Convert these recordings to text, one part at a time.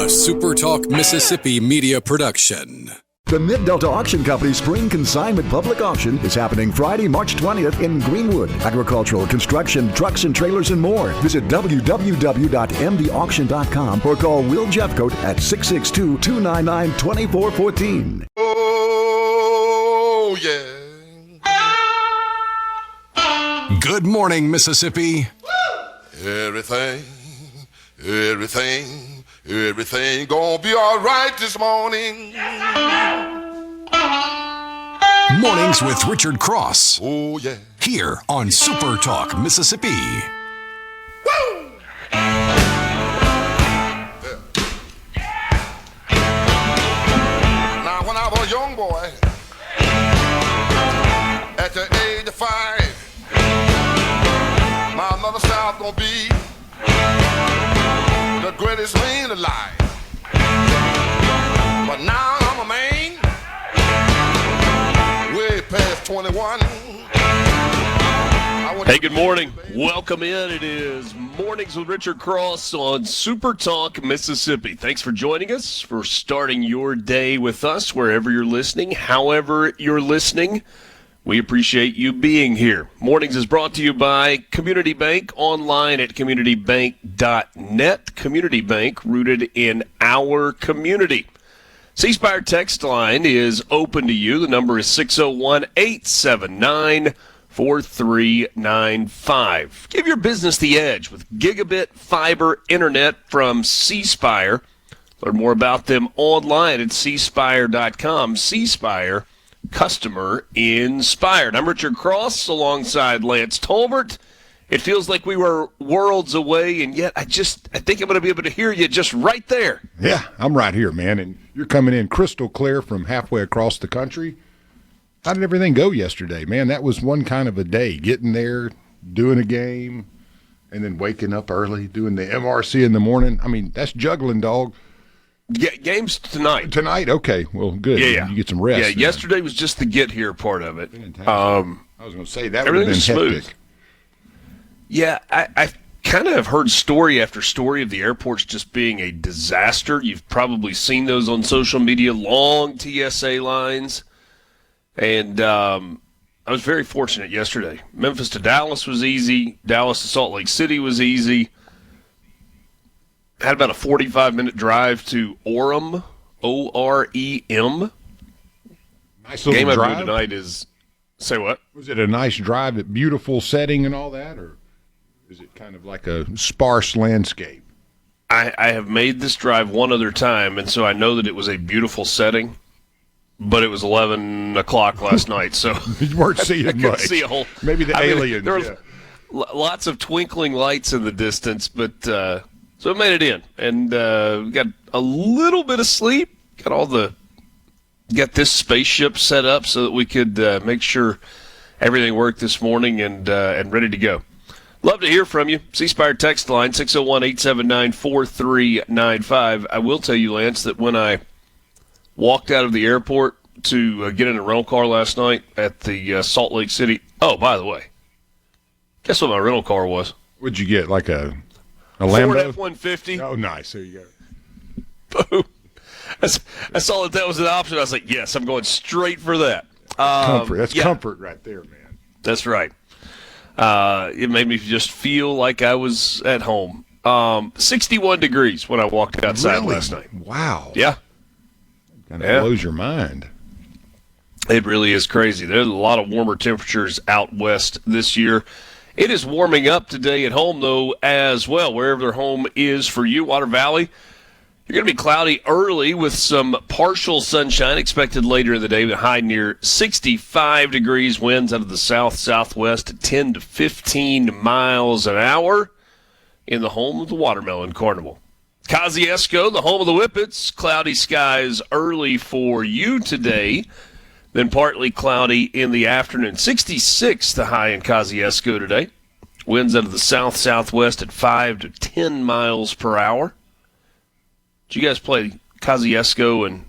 SuperTalk Mississippi media production. The Mid-Delta Auction Company Spring Consignment Public Auction is happening Friday, March 20th in Greenwood. Agricultural, construction, trucks and trailers, and more. Visit www.mdauction.com or call Will Jeffcoat at 662-299-2414. Oh, yeah. Good morning, Mississippi. Everything gonna be all right this morning. Mornings with Richard Cross. Oh, yeah. Here on SuperTalk Mississippi. Woo! Now, when I was a young boy, at the age of 5, my mother said I was gonna be the greatest man alive. But now I'm a man, way past 21. Hey, good morning. Welcome in. It is Mornings with Richard Cross on SuperTalk Mississippi. Thanks for joining us, for starting your day with us, wherever you're listening, however you're listening. We appreciate you being here. Mornings is brought to you by Community Bank, online at communitybank.net. Community Bank, rooted in our community. C Spire text line is open to you. The number is 601-879-4395. Give your business the edge with gigabit fiber internet from C Spire. Learn more about them online at cspire.com. C Spire, customer inspired. I'm Richard Cross alongside Lance Tolbert. It feels like we were worlds away, and yet I think I'm going to be able to hear you just right there. Yeah, I'm right here, man, and you're coming in crystal clear from halfway across the country. How did everything go yesterday, man? That was one kind of a day, getting there, doing a game, and then waking up early, doing the MRC in the morning. I mean, that's juggling, dog. Games tonight. Tonight? Okay, well, good. Yeah. You get some rest. Yeah, then. yesterday was just the get here part of it. I was going to say, that would have been smooth. hectic. Yeah, I kind of have heard story after story of the airports just being a disaster. You've probably seen those on social media, long TSA lines. And I was very fortunate yesterday. Memphis to Dallas was easy. Dallas to Salt Lake City was easy. Had about a 45-minute drive to Orem, O-R-E-M. Nice little Game I'm drive. doing tonight is, say what? Was it a nice drive, a beautiful setting and all that, or is it kind of like a sparse landscape? I have made this drive one other time, and so I know that it was a beautiful setting, but it was 11 o'clock last night, so You weren't seeing I couldn't much. see a whole. Maybe the aliens. There were lots of twinkling lights in the distance, but so it made it in, and we got a little bit of sleep. Got this spaceship set up so that we could make sure everything worked this morning and ready to go. Love to hear from you. C Spire text line 601-879-4395. I will tell you, Lance, that when I walked out of the airport to get in a rental car last night at the Salt Lake City. Oh, by the way, guess what my rental car was? What'd you get, like a Ford Lambo? F-150. Oh, nice. There you go. Boom. I saw that was an option. I was like, yes, I'm going straight for that. Comfort. That's comfort right there, man. That's right. It made me just feel like I was at home. 61 degrees when I walked outside last night. Wow. Yeah. Kind of blows your mind. It really is crazy. There's a lot of warmer temperatures out west this year. It is warming up today at home, though, as well, wherever their home is for you. Water Valley, you're going to be cloudy early with some partial sunshine expected later in the day, with a high near 65 degrees, winds out of the south-southwest at 10 to 15 miles an hour in the home of the Watermelon Carnival. Kosciuszko, the home of the Whippets, cloudy skies early for you today, then partly cloudy in the afternoon. 66 the high in Kosciuszko today. Winds out of the south-southwest at 5 to 10 miles per hour. Did you guys play Kosciuszko and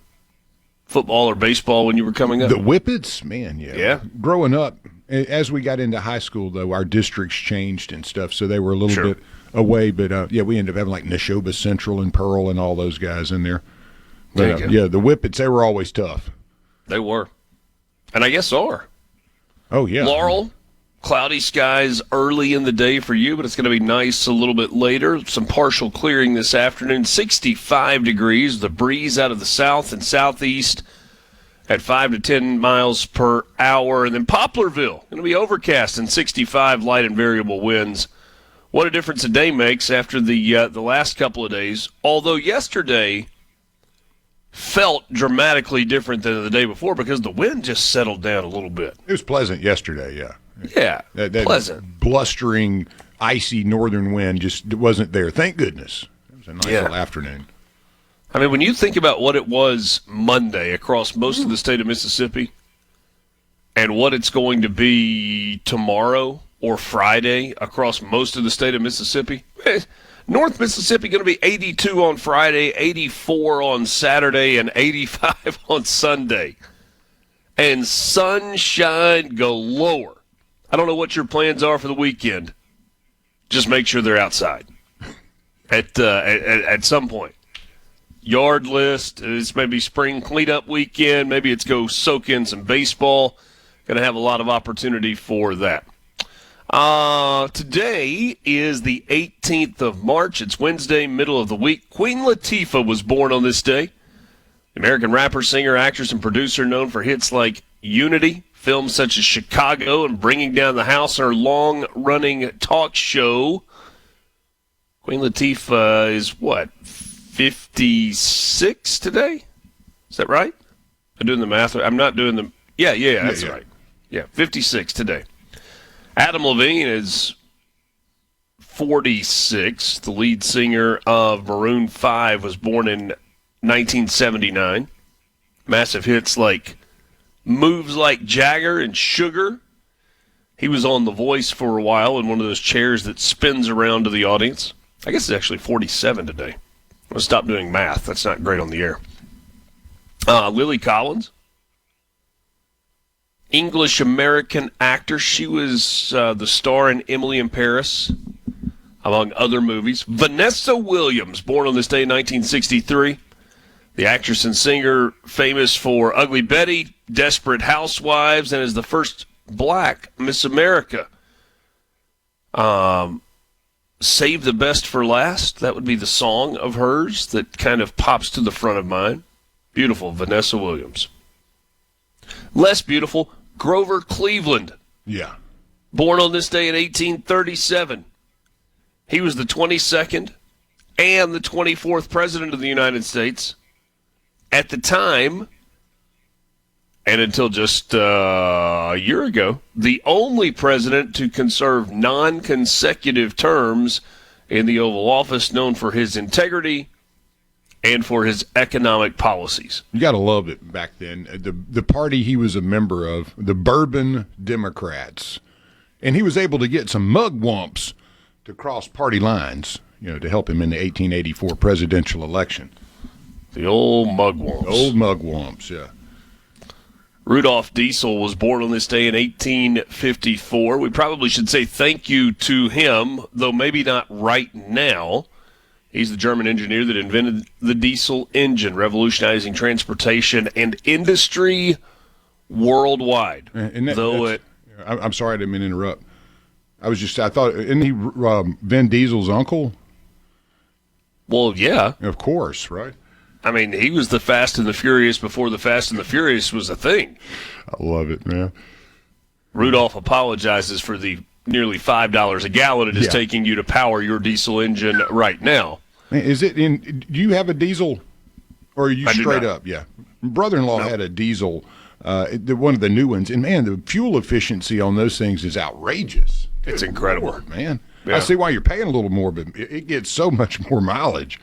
football or baseball when you were coming up? The Whippets? Man, yeah. Yeah. Growing up, as we got into high school, though, our districts changed and stuff, so they were a little bit away. But, we ended up having like Neshoba Central and Pearl and all those guys in there. But, the Whippets, they were always tough. They were. And I guess are. Oh, yeah. Laurel, cloudy skies early in the day for you, but it's going to be nice a little bit later. Some partial clearing this afternoon. 65 degrees, the breeze out of the south and southeast at 5 to 10 miles per hour. And then Poplarville, going to be overcast and 65 light and variable winds. What a difference a day makes after the last couple of days. Although yesterday felt dramatically different than the day before because the wind just settled down a little bit. It was pleasant yesterday, yeah. Yeah, that pleasant. Blustering, icy northern wind just wasn't there. Thank goodness. It was a nice little afternoon. I mean, when you think about what it was Monday across most of the state of Mississippi and what it's going to be tomorrow or Friday across most of the state of Mississippi, North Mississippi going to be 82 on Friday, 84 on Saturday, and 85 on Sunday. And sunshine galore. I don't know what your plans are for the weekend. Just make sure they're outside at some point. Yard list, it's maybe spring cleanup weekend. Maybe it's go soak in some baseball. Going to have a lot of opportunity for that. Today is the 18th of March. It's Wednesday, middle of the week. Queen Latifah was born on this day. American rapper, singer, actress, and producer known for hits like Unity, films such as Chicago, and Bringing Down the House, and her long-running talk show. Queen Latifah is, 56 today? Is that right? I'm doing the math. I'm not doing the... Yeah, that's right. Yeah, 56 today. Adam Levine is 46. The lead singer of Maroon 5 was born in 1979. Massive hits like Moves Like Jagger and Sugar. He was on The Voice for a while in one of those chairs that spins around to the audience. I guess it's actually 47 today. I'm going to stop doing math. That's not great on the air. Lily Collins, English-American actor. She was the star in Emily in Paris, among other movies. Vanessa Williams, born on this day in 1963. The actress and singer famous for Ugly Betty, Desperate Housewives, and is the first black Miss America. Save the Best for Last. That would be the song of hers that kind of pops to the front of mine. Beautiful, Vanessa Williams. Less beautiful, Grover Cleveland. Yeah. Born on this day in 1837. He was the 22nd and the 24th president of the United States. At the time, and until just a year ago, the only president to conserve non-consecutive terms in the Oval Office, known for his integrity and for his economic policies. You got to love it back then. The party he was a member of, the Bourbon Democrats, and he was able to get some mugwumps to cross party lines, to help him in the 1884 presidential election. The old mugwumps. Old mugwumps, yeah. Rudolph Diesel was born on this day in 1854. We probably should say thank you to him, though maybe not right now. He's the German engineer that invented the diesel engine, revolutionizing transportation and industry worldwide. I'm sorry, I didn't mean to interrupt. I thought, isn't he Vin Diesel's uncle? Well, yeah. Of course, right? I mean, he was the Fast and the Furious before the Fast and the Furious was a thing. I love it, man. Rudolph apologizes for the nearly $5 a gallon it is taking you to power your diesel engine right now. Is it in? Do you have a diesel, or are you straight up? Yeah, brother-in-law had a diesel, one of the new ones, and man, the fuel efficiency on those things is outrageous. It's incredible, Lord, man. Yeah. I see why you're paying a little more, but it gets so much more mileage.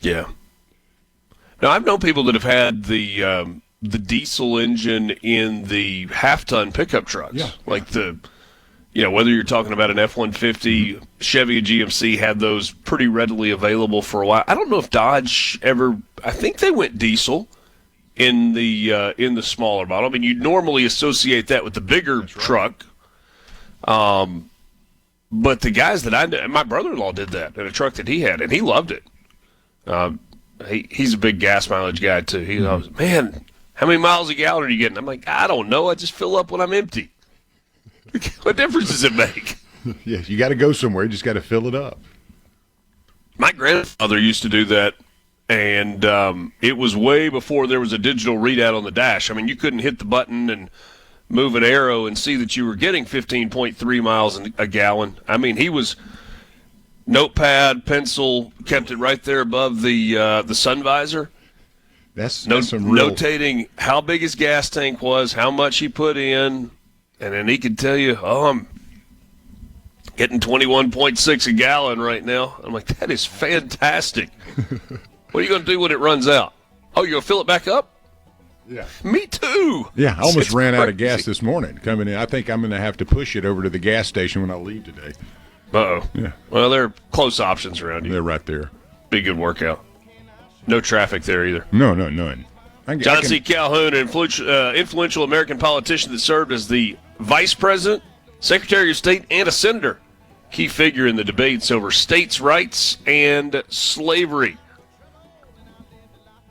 Yeah. Now I've known people that have had the diesel engine in the half-ton pickup trucks, like the. Whether you're talking about an F-150, Chevy, and GMC had those pretty readily available for a while. I don't know if Dodge ever. I think they went diesel in the smaller model. I mean, you'd normally associate that with the bigger truck, but But the guys that I knew, my brother-in-law did that in a truck that he had, and he loved it. He's a big gas mileage guy, too. He goes, man, how many miles a gallon are you getting? I'm like, I don't know. I just fill up when I'm empty. What difference does it make? Yeah, you got to go somewhere. You just got to fill it up. My grandfather used to do that, and it was way before there was a digital readout on the dash. I mean, you couldn't hit the button and move an arrow and see that you were getting 15.3 miles a gallon. I mean, he was notepad, pencil, kept it right there above the sun visor. That's some real... Notating how big his gas tank was, how much he put in, and then he could tell you, I'm getting 21.6 a gallon right now. I'm like, that is fantastic. What are you going to do when it runs out? Oh, you're going to fill it back up? Yeah. Me too. Yeah, I almost ran crazy. out of gas this morning coming in. I think I'm going to have to push it over to the gas station when I leave today. Uh-oh. Yeah. Well, there are close options around you. They're right there. Be a good workout. No traffic there either. No, none. John C. Calhoun, an influential American politician that served as the vice president, secretary of state, and a senator. Key figure in the debates over states' rights and slavery.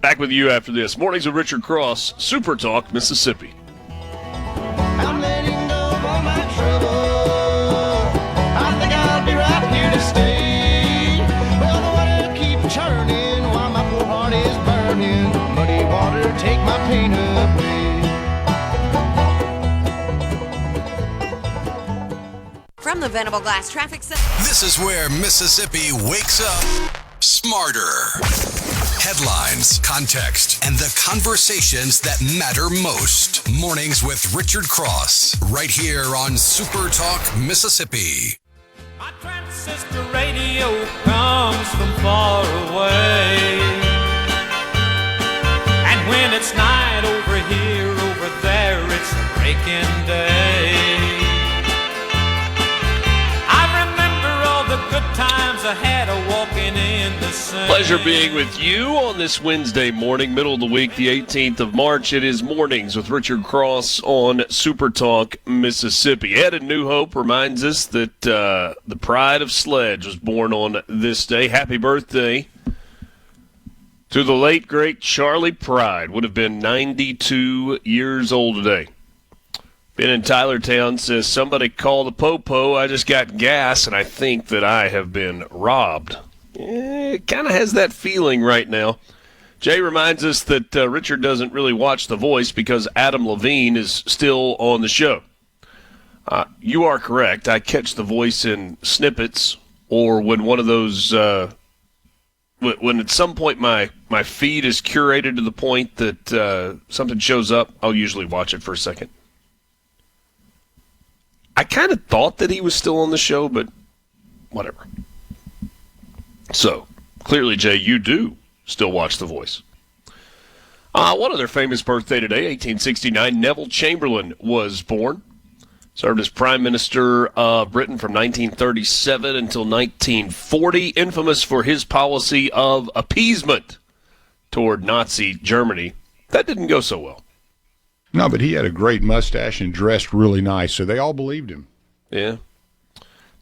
Back with you after this. Mornings with Richard Cross, Super Talk, Mississippi. I'm letting go of all my trouble. I think I'll be right here to stay. Well, the water keep churning while my poor heart is burning. Muddy water, take my pain away. From the Venable Glass Traffic Center. This is where Mississippi wakes up smarter. Headlines, context, and the conversations that matter most. Mornings with Richard Cross, right here on Super Talk, Mississippi. My transistor radio comes from far away. And when it's night over here, over there, it's a breaking day. I remember all the good times I had walking in the sun. Pleasure being with you on this Wednesday morning, middle of the week, the 18th of March. It is Mornings with Richard Cross on Super Talk, Mississippi. Ed in New Hope reminds us that the pride of sledge was born on this day. Happy birthday to the late, great Charlie Pride. Would have been 92 years old today. Ben in Tylertown says, somebody call the Popo. I just got gas, and I think that I have been robbed. It kind of has that feeling right now. Jay reminds us that Richard doesn't really watch The Voice because Adam Levine is still on the show. You are correct. I catch The Voice in snippets or when one of those when at some point my feed is curated to the point that something shows up, I'll usually watch it for a second. I kind of thought that he was still on the show, but whatever. So, clearly, Jay, you do still watch The Voice. One other famous birthday today, 1869, Neville Chamberlain was born. Served as Prime Minister of Britain from 1937 until 1940, infamous for his policy of appeasement toward Nazi Germany. That didn't go so well. No, but he had a great mustache and dressed really nice, so they all believed him. Yeah.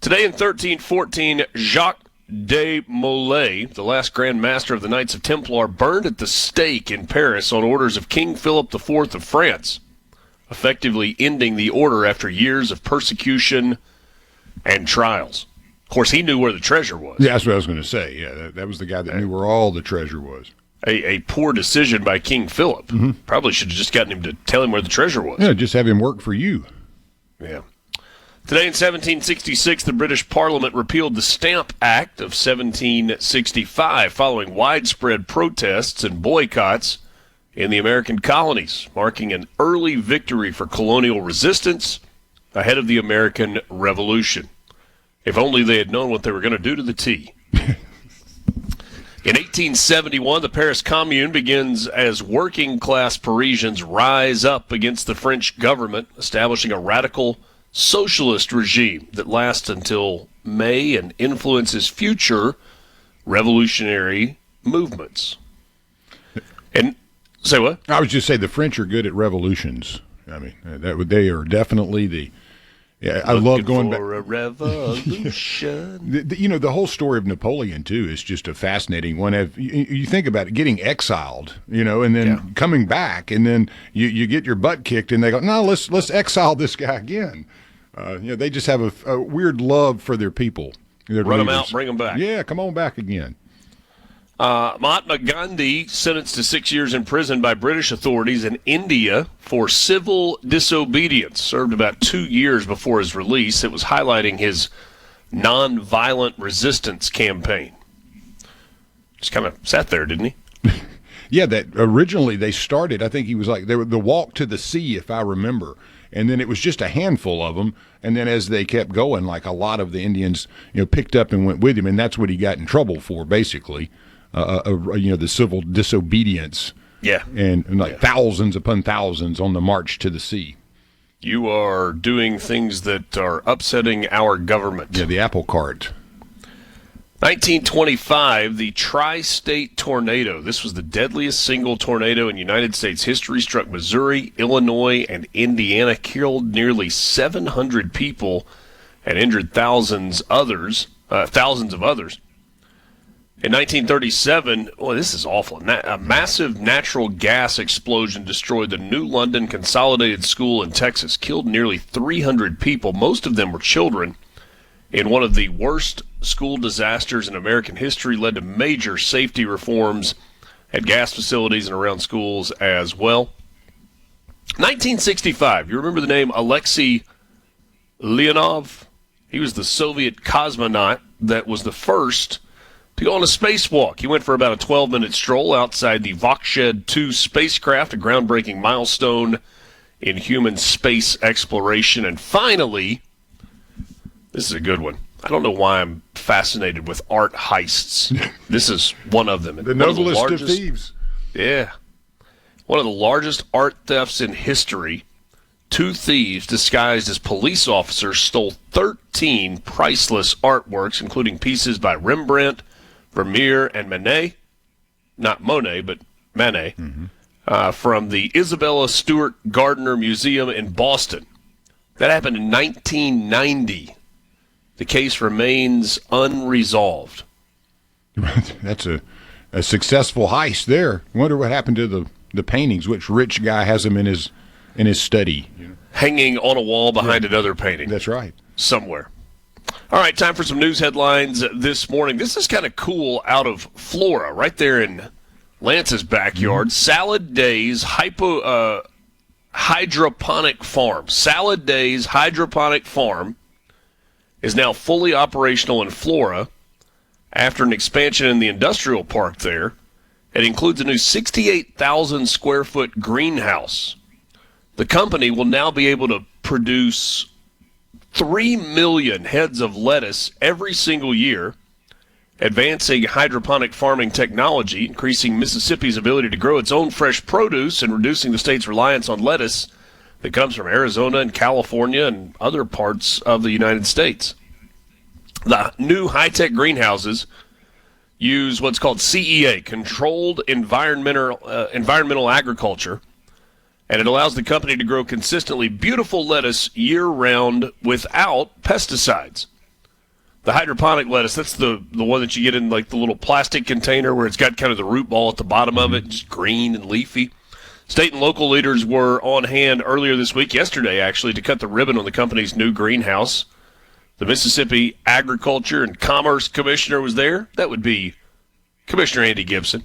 Today in 1314, Jacques de Molay, the last Grand Master of the Knights of Templar, burned at the stake in Paris on orders of King Philip IV of France, effectively ending the order after years of persecution and trials. Of course, he knew where the treasure was. Yeah, that's what I was going to say. Yeah, that was the guy that knew where all the treasure was. A poor decision by King Philip. Mm-hmm. Probably should have just gotten him to tell him where the treasure was. Yeah, just have him work for you. Yeah. Today in 1766, the British Parliament repealed the Stamp Act of 1765 following widespread protests and boycotts in the American colonies, marking an early victory for colonial resistance ahead of the American Revolution. If only they had known what they were going to do to the tea. In 1871, the Paris Commune begins as working-class Parisians rise up against the French government, establishing a radical socialist regime that lasts until May and influences future revolutionary movements. And say what? I was just saying the French are good at revolutions. I mean, they are definitely Yeah, I love going back. For a revolution. The whole story of Napoleon, too, is just a fascinating one. You think about it, getting exiled, and then coming back, and then you get your butt kicked, and they go, no, let's exile this guy again. They just have a weird love for their people. Run them out, bring them back. Yeah, come on back again. Mahatma Gandhi sentenced to 6 years in prison by British authorities in India for civil disobedience. Served about 2 years before his release. It was highlighting his nonviolent resistance campaign. Just kind of sat there, didn't he? Yeah, that originally they started, I think he was like, they were the walk to the sea, if I remember. And then it was just a handful of them. And then as they kept going, like a lot of the Indians, picked up and went with him. And that's what he got in trouble for, basically. The civil disobedience. Yeah. And thousands upon thousands on the march to the sea. You are doing things that are upsetting our government. Yeah, the apple cart. 1925, the Tri-State Tornado. This was the deadliest single tornado in United States history. Struck Missouri, Illinois, and Indiana. Killed nearly 700 people and injured thousands of others. In 1937, this is awful. A massive natural gas explosion destroyed the New London Consolidated School in Texas. Killed nearly 300 people. Most of them were children. In one of the worst school disasters in American history, led to major safety reforms at gas facilities and around schools as well. 1965, you remember the name Alexei Leonov? He was the Soviet cosmonaut that was the first to go on a spacewalk. He went for about a 12-minute stroll outside the Vokshed 2 spacecraft, a groundbreaking milestone in human space exploration. And finally, this is a good one. I don't know why I'm fascinated with art heists. This is one of them. The noblest of thieves. Yeah. One of the largest art thefts in history. 2 thieves disguised as police officers stole 13 priceless artworks, including pieces by Rembrandt, Vermeer, and Manet. Not Monet, but Manet. From the Isabella Stewart Gardner Museum in Boston. That happened in 1990. The case remains unresolved. That's a successful heist there. Wonder what happened to the paintings. Which rich guy has them in his study? Hanging on a wall behind another painting. That's right. Somewhere. All right, time for some news headlines this morning. This is kind of cool out of Flora, right there in Lance's backyard. Salad Days Hydroponic Farm. Salad Days Hydroponic Farm is now fully operational in Flora after an expansion in the industrial park there. It includes a new 68,000 square foot greenhouse. The company will now be able to produce 3 million heads of lettuce every single year, advancing hydroponic farming technology, increasing Mississippi's ability to grow its own fresh produce, and reducing the state's reliance on lettuce that comes from Arizona and California and other parts of the United States. The new high-tech greenhouses use what's called CEA, Controlled Environmental Agriculture, and it allows the company to grow consistently beautiful lettuce year-round without pesticides. The hydroponic lettuce, that's the one that you get in like the little plastic container where it's got kind of the root ball at the bottom of it, just green and leafy. State and local leaders were on hand earlier this week, yesterday actually, to cut the ribbon on the company's new greenhouse. The Mississippi Agriculture and Commerce Commissioner was there. That would be Commissioner Andy Gibson.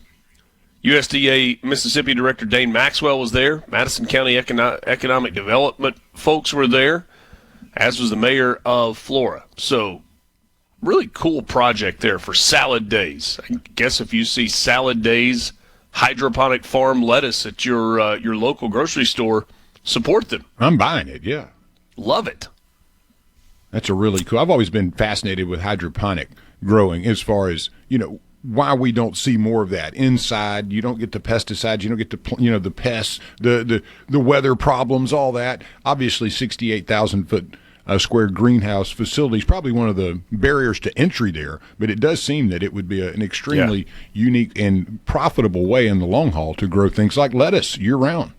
USDA Mississippi Director Dane Maxwell was there. Madison County Economic Development folks were there, as was the mayor of Flora. So, really cool project there for Salad Days. I guess if you see Salad Days hydroponic farm lettuce at your local grocery store, support them. I'm buying it, yeah. Love it. That's a really cool. I've always been fascinated with hydroponic growing as far as, why we don't see more of that inside. You don't get the pesticides, you don't get the pests, the weather problems, all that. Obviously 68,000 foot square greenhouse facility is probably one of the barriers to entry there, but it does seem that it would be an extremely unique and profitable way in the long haul to grow things like lettuce year round.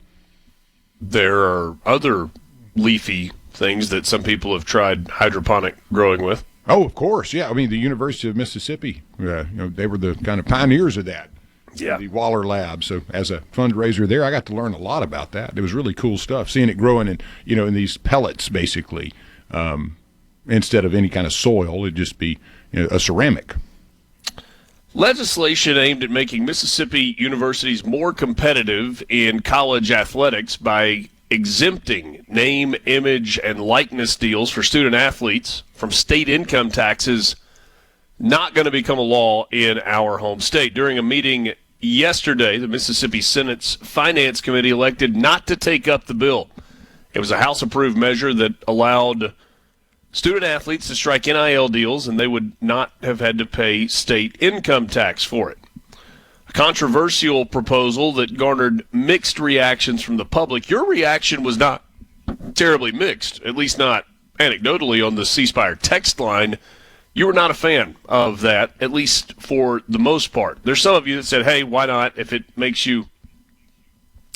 There are other leafy things that some people have tried hydroponic growing with. Oh, of course, yeah. I mean, the University of Mississippi, they were the kind of pioneers of that. Yeah. The Waller Lab. So as a fundraiser there, I got to learn a lot about that. It was really cool stuff, seeing it growing in these pellets, basically, instead of any kind of soil. It'd just be a ceramic. Legislation aimed at making Mississippi universities more competitive in college athletics by exempting name, image, and likeness deals for student athletes from state income taxes not going to become a law in our home state. During a meeting yesterday, the Mississippi Senate's Finance Committee elected not to take up the bill. It was a House-approved measure that allowed student athletes to strike NIL deals, and they would not have had to pay state income tax for it. A controversial proposal that garnered mixed reactions from the public. Your reaction was not terribly mixed, at least not anecdotally on the C Spire text line. You were not a fan of that, at least for the most part. There's some of you that said, hey, why not? If it makes you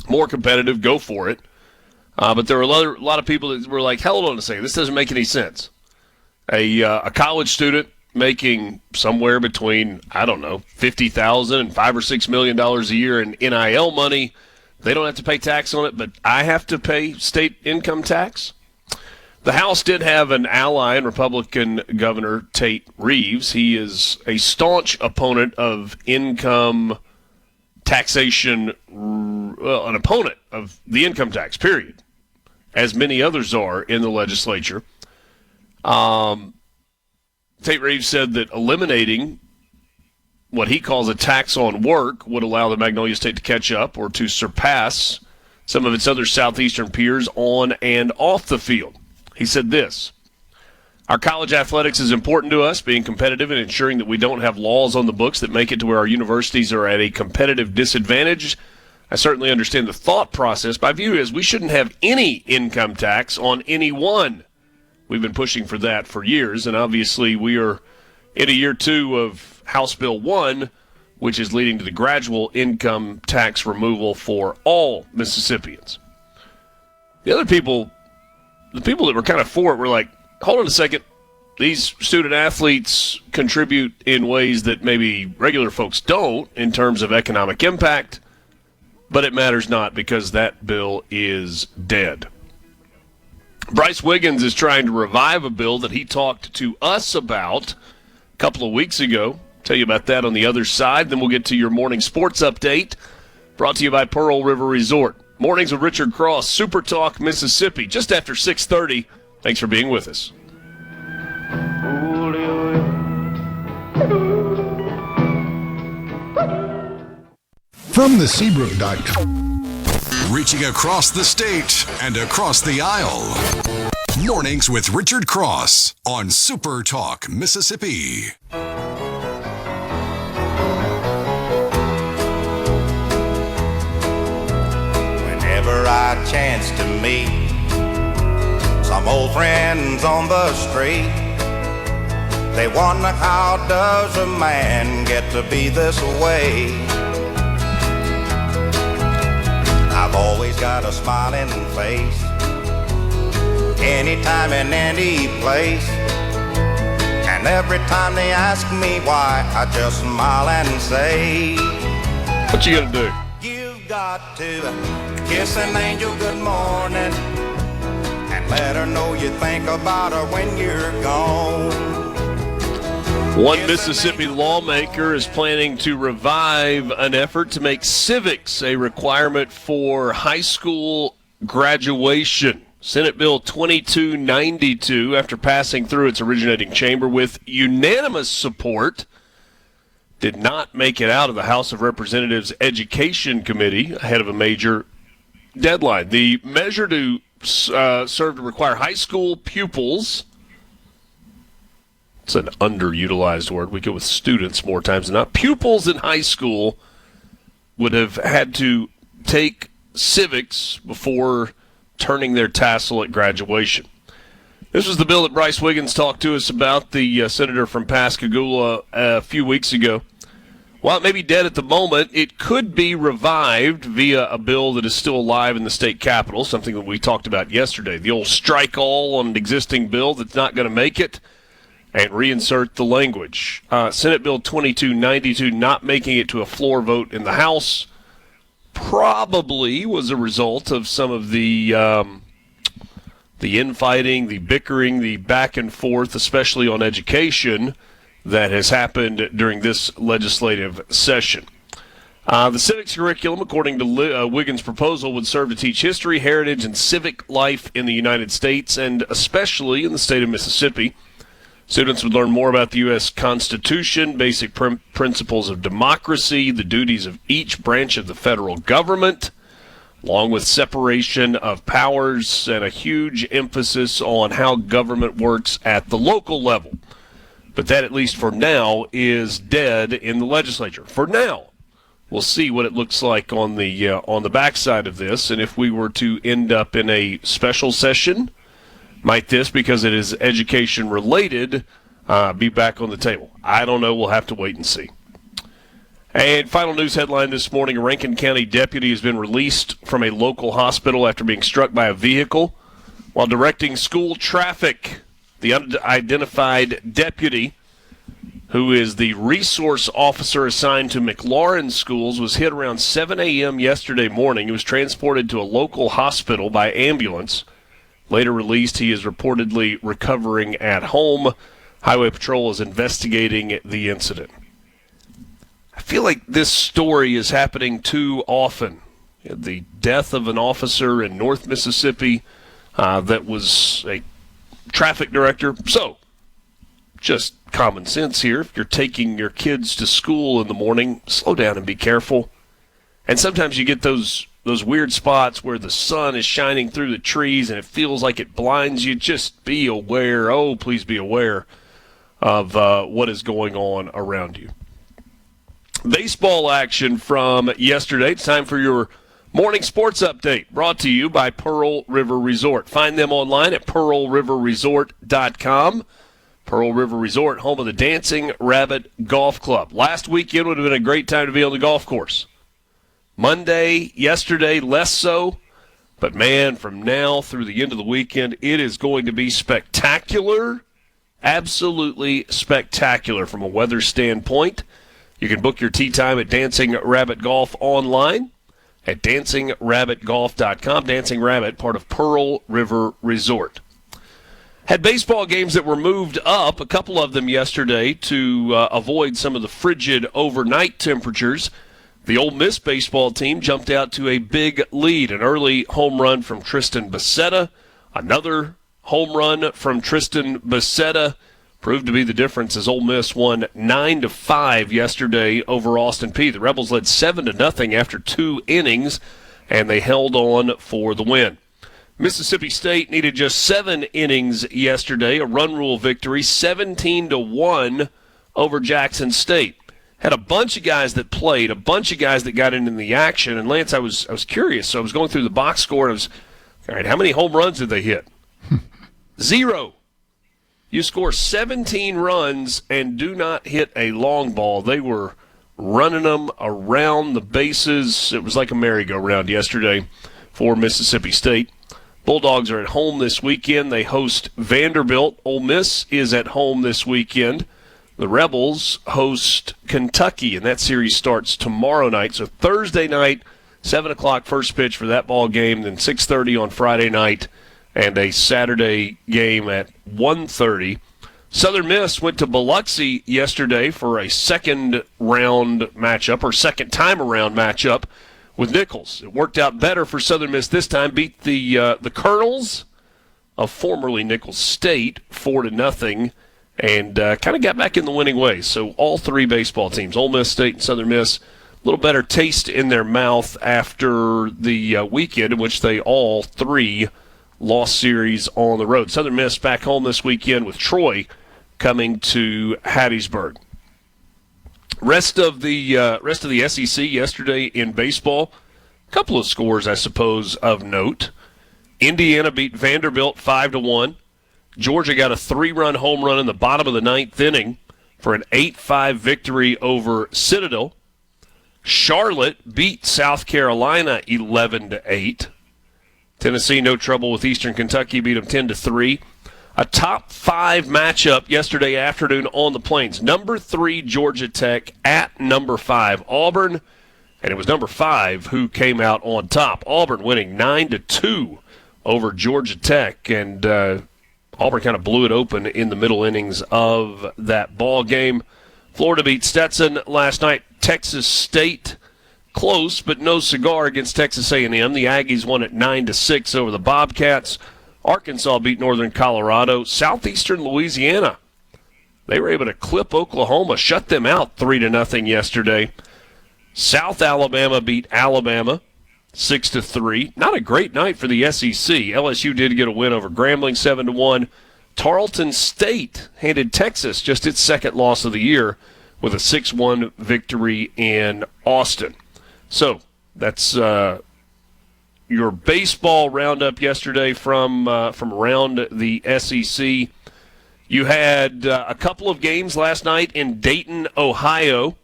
more competitive, go for it. But there were a lot of people that were like, hold on a second, this doesn't make any sense. A college student making somewhere between, I don't know, $50,000 and $5 or $6 million a year in NIL money, they don't have to pay tax on it, but I have to pay state income tax? The House did have an ally in Republican Governor Tate Reeves. He is a staunch opponent of income taxation, an opponent of the income tax, period, as many others are in the legislature. Tate Reeves said that eliminating what he calls a tax on work would allow the Magnolia State to catch up or to surpass some of its other southeastern peers on and off the field. He said this: our college athletics is important to us, being competitive and ensuring that we don't have laws on the books that make it to where our universities are at a competitive disadvantage. I certainly understand the thought process, but my view is we shouldn't have any income tax on anyone. We've been pushing for that for years, and obviously we are in a year 2 of House Bill 1, which is leading to the gradual income tax removal for all Mississippians. The people that were kind of for it were like, hold on a second, these student athletes contribute in ways that maybe regular folks don't in terms of economic impact, but it matters not because that bill is dead. Bryce Wiggins is trying to revive a bill that he talked to us about a couple of weeks ago. Tell you about that on the other side. Then we'll get to your morning sports update, brought to you by Pearl River Resort. Mornings with Richard Cross, SuperTalk, Mississippi, just after 6:30. Thanks for being with us. From the Seabrook.com. Reaching across the state and across the aisle. Mornings with Richard Cross on SuperTalk, Mississippi. Whenever I chance to meet some old friends on the street, they wonder, how does a man get to be this way? I've always got a smiling face, anytime and any place. And every time they ask me why, I just smile and say, what you gonna do? You've got to kiss an angel good morning and let her know you think about her when you're gone. One Mississippi lawmaker is planning to revive an effort to make civics a requirement for high school graduation. Senate Bill 2292, after passing through its originating chamber with unanimous support, did not make it out of the House of Representatives Education Committee ahead of a major deadline. The measure to serve to require high school pupils, it's an underutilized word, we go with students more times than not, pupils in high school would have had to take civics before turning their tassel at graduation. This was the bill that Bryce Wiggins talked to us about, the senator from Pascagoula, a few weeks ago. While it may be dead at the moment, it could be revived via a bill that is still alive in the state capitol, something that we talked about yesterday. The old strike all on an existing bill that's not going to make it and reinsert the language. Senate Bill 2292 not making it to a floor vote in the House probably was a result of some of the infighting, the bickering, the back and forth, especially on education, that has happened during this legislative session. The civics curriculum, according to Wiggins' proposal, would serve to teach history, heritage, and civic life in the United States, and especially in the state of Mississippi. Students would learn more about the U.S. Constitution, basic principles of democracy, the duties of each branch of the federal government, along with separation of powers and a huge emphasis on how government works at the local level. But that, at least for now, is dead in the legislature. For now, we'll see what it looks like on the backside of this, and if we were to end up in a special session, might this, because it is education related, be back on the table? I don't know. We'll have to wait and see. And final news headline this morning: a Rankin County deputy has been released from a local hospital after being struck by a vehicle while directing school traffic. The unidentified deputy, who is the resource officer assigned to McLaurin schools, was hit around 7 a.m. yesterday morning. He was transported to a local hospital by ambulance. Later released, he is reportedly recovering at home. Highway Patrol is investigating the incident. I feel like this story is happening too often. The death of an officer in North Mississippi that was a traffic director. So, just common sense here. If you're taking your kids to school in the morning, slow down and be careful. And sometimes you get those weird spots where the sun is shining through the trees and it feels like it blinds you. Just be aware. Oh, please be aware of what is going on around you. Baseball action from yesterday. It's time for your morning sports update, brought to you by Pearl River Resort. Find them online at pearlriverresort.com. Pearl River Resort, home of the Dancing Rabbit Golf Club. Last weekend would have been a great time to be on the golf course. Monday, yesterday, less so. But, man, from now through the end of the weekend, it is going to be spectacular, absolutely spectacular from a weather standpoint. You can book your tee time at Dancing Rabbit Golf online at dancingrabbitgolf.com. Dancing Rabbit, part of Pearl River Resort. Had baseball games that were moved up, a couple of them yesterday, to avoid some of the frigid overnight temperatures. The Ole Miss baseball team jumped out to a big lead. An early home run from Tristan Becerra. Another home run from Tristan Becerra proved to be the difference as Ole Miss won 9-5 yesterday over Austin Peay. The Rebels led 7-0 after 2 innings, and they held on for the win. Mississippi State needed just 7 innings yesterday, a run rule victory, 17-1 over Jackson State. Had a bunch of guys that played, a bunch of guys that got into the action. And Lance, I was curious, so I was going through the box score, and I was, all right, how many home runs did they hit? 0. You score 17 runs and do not hit a long ball. They were running them around the bases. It was like a merry-go-round yesterday for Mississippi State. Bulldogs are at home this weekend. They host Vanderbilt. Ole Miss is at home this weekend. The Rebels host Kentucky, and that series starts tomorrow night. So Thursday night, 7 o'clock first pitch for that ball game, then 6:30 on Friday night, and a Saturday game at 1:30. Southern Miss went to Biloxi yesterday for a second-round matchup, or second-time-around matchup with Nichols. It worked out better for Southern Miss this time, beat the Colonels of formerly Nichols State 4-0, and kind of got back in the winning ways. So all three baseball teams, Ole Miss, State, and Southern Miss, a little better taste in their mouth after the weekend in which they all three lost series on the road. Southern Miss back home this weekend with Troy coming to Hattiesburg. Rest of the SEC yesterday in baseball, a couple of scores, I suppose, of note. Indiana beat Vanderbilt 5-1. Georgia got a 3-run home run in the bottom of the ninth inning for an 8-5 victory over Citadel. Charlotte beat South Carolina 11-8. Tennessee, no trouble with Eastern Kentucky, beat them 10-3. A top 5 matchup yesterday afternoon on the Plains. Number 3, Georgia Tech at number 5, Auburn. And it was number 5 who came out on top. Auburn winning 9-2 over Georgia Tech. And Auburn kind of blew it open in the middle innings of that ball game. Florida beat Stetson last night. Texas State, close but no cigar against Texas A&M. The Aggies won at 9-6 over the Bobcats. Arkansas beat Northern Colorado. Southeastern Louisiana, they were able to clip Oklahoma, shut them out 3-0 yesterday. South Alabama beat Alabama 6-3. Not a great night for the SEC. LSU did get a win over Grambling 7-1. Tarleton State handed Texas just its second loss of the year with a 6-1 victory in Austin. So that's your baseball roundup yesterday from around the SEC. You had a couple of games last night in Dayton, Ohio.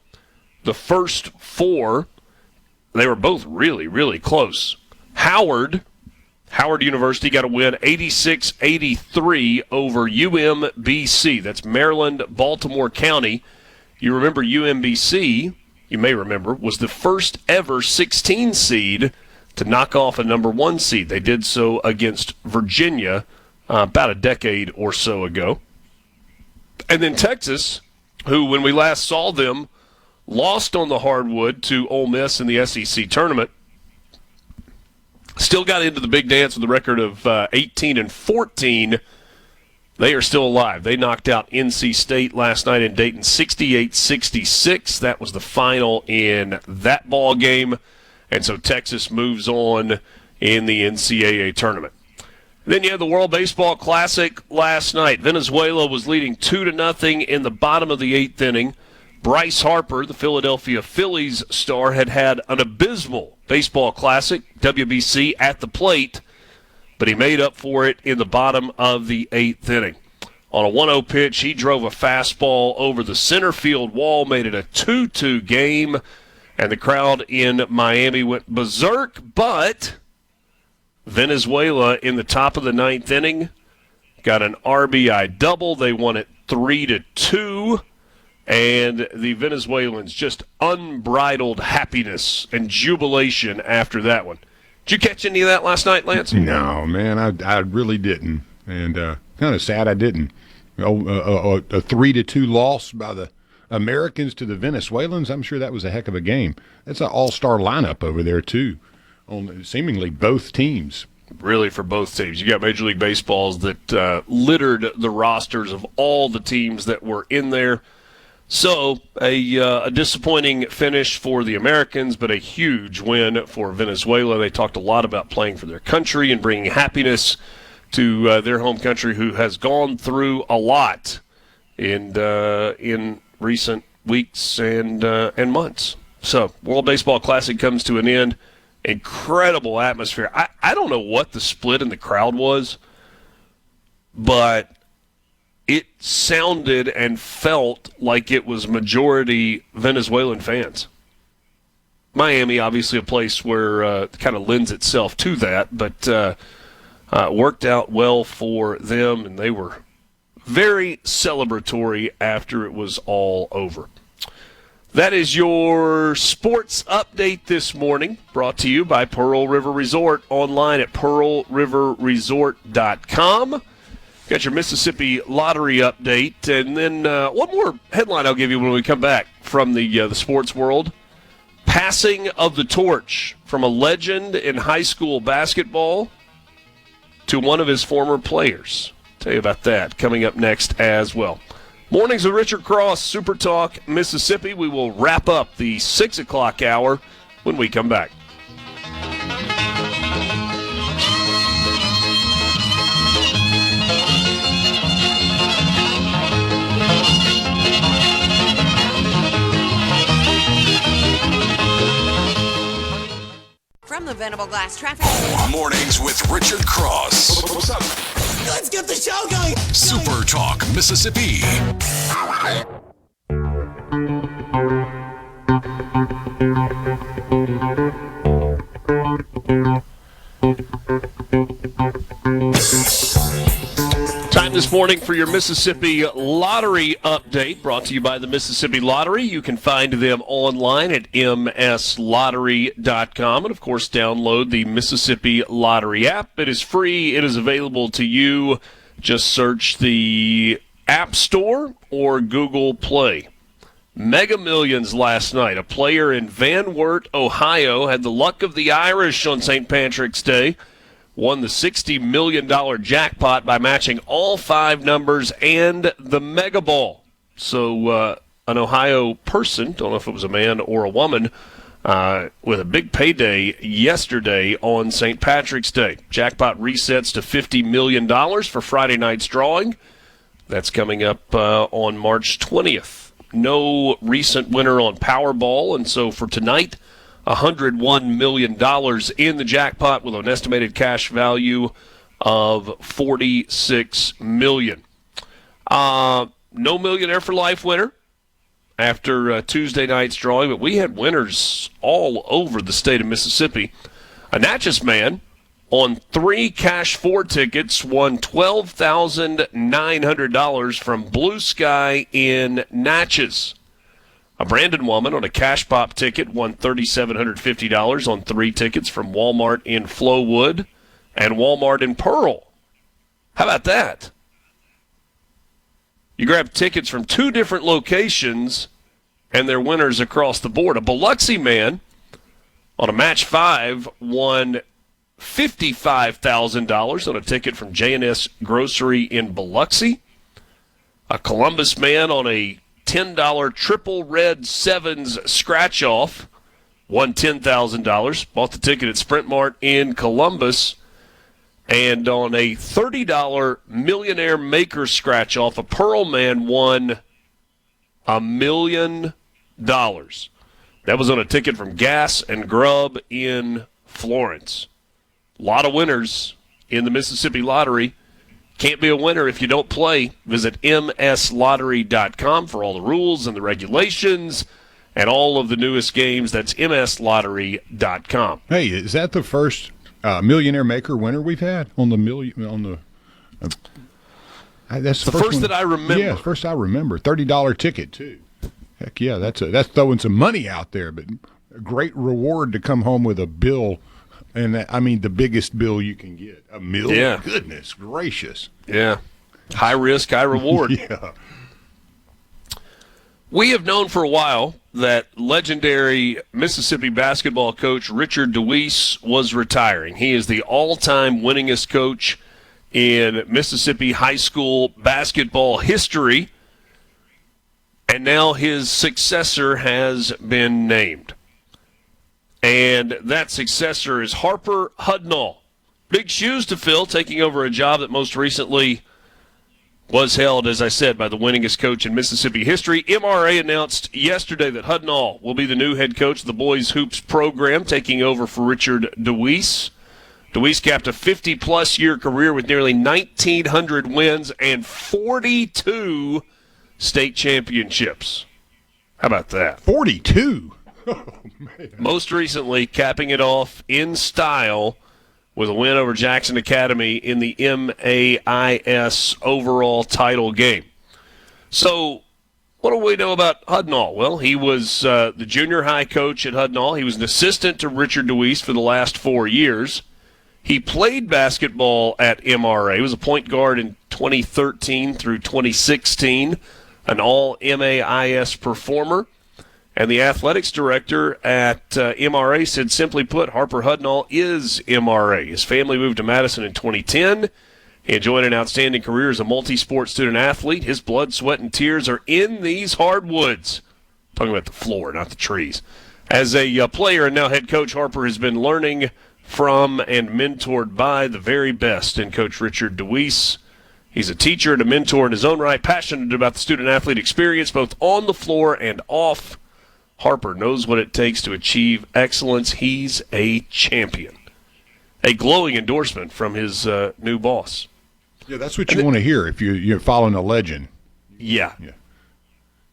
The first 4, they were both really, really close. Howard University got a win 86-83 over UMBC. That's Maryland, Baltimore County. You remember UMBC, you may remember, was the first ever 16 seed to knock off a number 1 seed. They did so against Virginia about a decade or so ago. And then Texas, who when we last saw them, lost on the hardwood to Ole Miss in the SEC tournament, still got into the big dance with a record of 18-14. They are still alive. They knocked out NC State last night in Dayton 68-66. That was the final in that ball game. And so Texas moves on in the NCAA tournament. Then you had the World Baseball Classic last night. Venezuela was leading 2-0 in the bottom of the 8th inning. Bryce Harper, the Philadelphia Phillies star, had an abysmal baseball classic, WBC, at the plate, but he made up for it in the bottom of the 8th inning. On a 1-0 pitch, he drove a fastball over the center field wall, made it a 2-2 game, and the crowd in Miami went berserk, but Venezuela in the top of the 9th inning got an RBI double. They won it 3-2. And the Venezuelans just unbridled happiness and jubilation after that one. Did you catch any of that last night, Lance? No, man, I really didn't. And kind of sad I didn't. A 3-2 loss by the Americans to the Venezuelans. I'm sure that was a heck of a game. That's an all-star lineup over there, too, on seemingly both teams. Really, for both teams. You got Major League Baseballs that littered the rosters of all the teams that were in there. So a disappointing finish for the Americans, but a huge win for Venezuela. They talked a lot about playing for their country and bringing happiness to their home country, who has gone through a lot in recent weeks and months. So World Baseball Classic comes to an end. Incredible atmosphere. I don't know what the split in the crowd was, but it sounded and felt like it was majority Venezuelan fans. Miami, obviously a place where it kind of lends itself to that, but worked out well for them, and they were very celebratory after it was all over. That is your sports update this morning, brought to you by Pearl River Resort, online at pearlriverresort.com. Got your Mississippi Lottery update, and then one more headline I'll give you when we come back from the sports world. Passing of the torch from a legend in high school basketball to one of his former players. Tell you about that coming up next as well. Mornings with Richard Cross, Super Talk, Mississippi. We will wrap up the 6 o'clock hour when we come back. From the Venable Glass Traffic. Mornings with Richard Cross. What's up? Let's get the show going. Super Talk, Mississippi. Time this morning for your Mississippi Lottery update, brought to you by the Mississippi Lottery. You can find them online at mslottery.com, and of course download the Mississippi Lottery app. It is free. It is available to you. Just search the App Store or Google Play. Mega Millions last night. A player in Van Wert, Ohio, had the luck of the Irish on St. Patrick's Day. Won the $60 million jackpot by matching all 5 numbers and the Mega Ball. So an Ohio person, don't know if it was a man or a woman, with a big payday yesterday on St. Patrick's Day. Jackpot resets to $50 million for Friday night's drawing. That's coming up on March 20th. No recent winner on Powerball, and so for tonight, $101 million in the jackpot with an estimated cash value of $46 million. No Millionaire for Life winner after Tuesday night's drawing, but we had winners all over the state of Mississippi. A Natchez man on 3 Cash 4 tickets won $12,900 from Blue Sky in Natchez. A Brandon woman on a Cash Pop ticket won $3,750 on 3 tickets from Walmart in Flowood and Walmart in Pearl. How about that? You grab tickets from 2 different locations, and they're winners across the board. A Biloxi man on a Match 5 won $55,000 on a ticket from J&S Grocery in Biloxi. A Columbus man on a $10 Triple Red Sevens scratch-off won $10,000. Bought the ticket at Sprint Mart in Columbus. And on a $30 Millionaire Maker scratch-off, a Pearl man won $1 million. That was on a ticket from Gas and Grub in Florence. A lot of winners in the Mississippi Lottery. Can't be a winner if you don't play. Visit mslottery.com for all the rules and the regulations and all of the newest games. That's mslottery.com. Hey, is that the first Millionaire Maker winner we've had on the million? That's the first that I remember. Yeah, first I remember. $30 ticket too. Heck yeah, that's throwing some money out there, but a great reward to come home with a bill. And the biggest bill you can get. $1 million? Yeah. Goodness gracious. Yeah. High risk, high reward. Yeah. We have known for a while that legendary Mississippi basketball coach Richard DeWeese was retiring. He is the all-time winningest coach in Mississippi high school basketball history. And now his successor has been named. And that successor is Harper Hudnall. Big shoes to fill, taking over a job that most recently was held, as I said, by the winningest coach in Mississippi history. MRA announced yesterday that Hudnall will be the new head coach of the boys hoops program, taking over for Richard DeWeese. DeWeese capped a 50-plus year career with nearly 1,900 wins and 42 state championships. How about that? 42? Oh, man. Most recently, capping it off in style with a win over Jackson Academy in the MAIS overall title game. So, what do we know about Hudnall? Well, he was the junior high coach at Hudnall. He was an assistant to Richard DeWeese for the last 4 years. He played basketball at MRA. He was a point guard in 2013 through 2016, an all-MAIS performer. And the athletics director at MRA said, simply put, Harper Hudnall is MRA. His family moved to Madison in 2010. He enjoyed an outstanding career as a multi-sport student athlete. His blood, sweat, and tears are in these hardwoods. Talking about the floor, not the trees. As a player and now head coach, Harper has been learning from and mentored by the very best in Coach Richard DeWeese. He's a teacher and a mentor in his own right, passionate about the student-athlete experience, both on the floor and off. Harper knows what it takes to achieve excellence. He's a champion. A glowing endorsement from his new boss. Yeah, that's what you want to hear if you're following a legend. Yeah.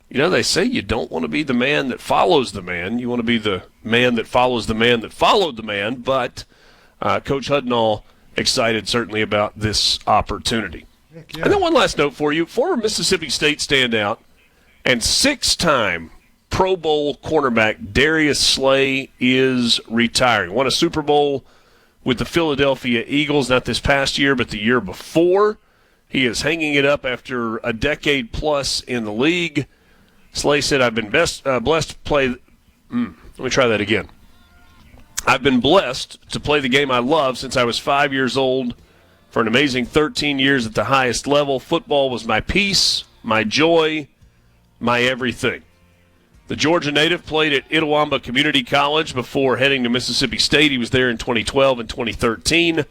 You know, they say you don't want to be the man that follows the man. You want to be the man that follows the man that followed the man. But Coach Hudnall excited certainly about this opportunity. Yeah. And then one last note for you. Former Mississippi State standout and 6-time Pro Bowl cornerback Darius Slay is retiring. Won a Super Bowl with the Philadelphia Eagles, not this past year, but the year before. He is hanging it up after a decade plus in the league. Slay said, I've been blessed to play. Let me try that again. I've been blessed to play the game I love since I was 5 years old for an amazing 13 years at the highest level. Football was my peace, my joy, my everything. The Georgia native played at Itawamba Community College before heading to Mississippi State. He was there in 2012 and 2013.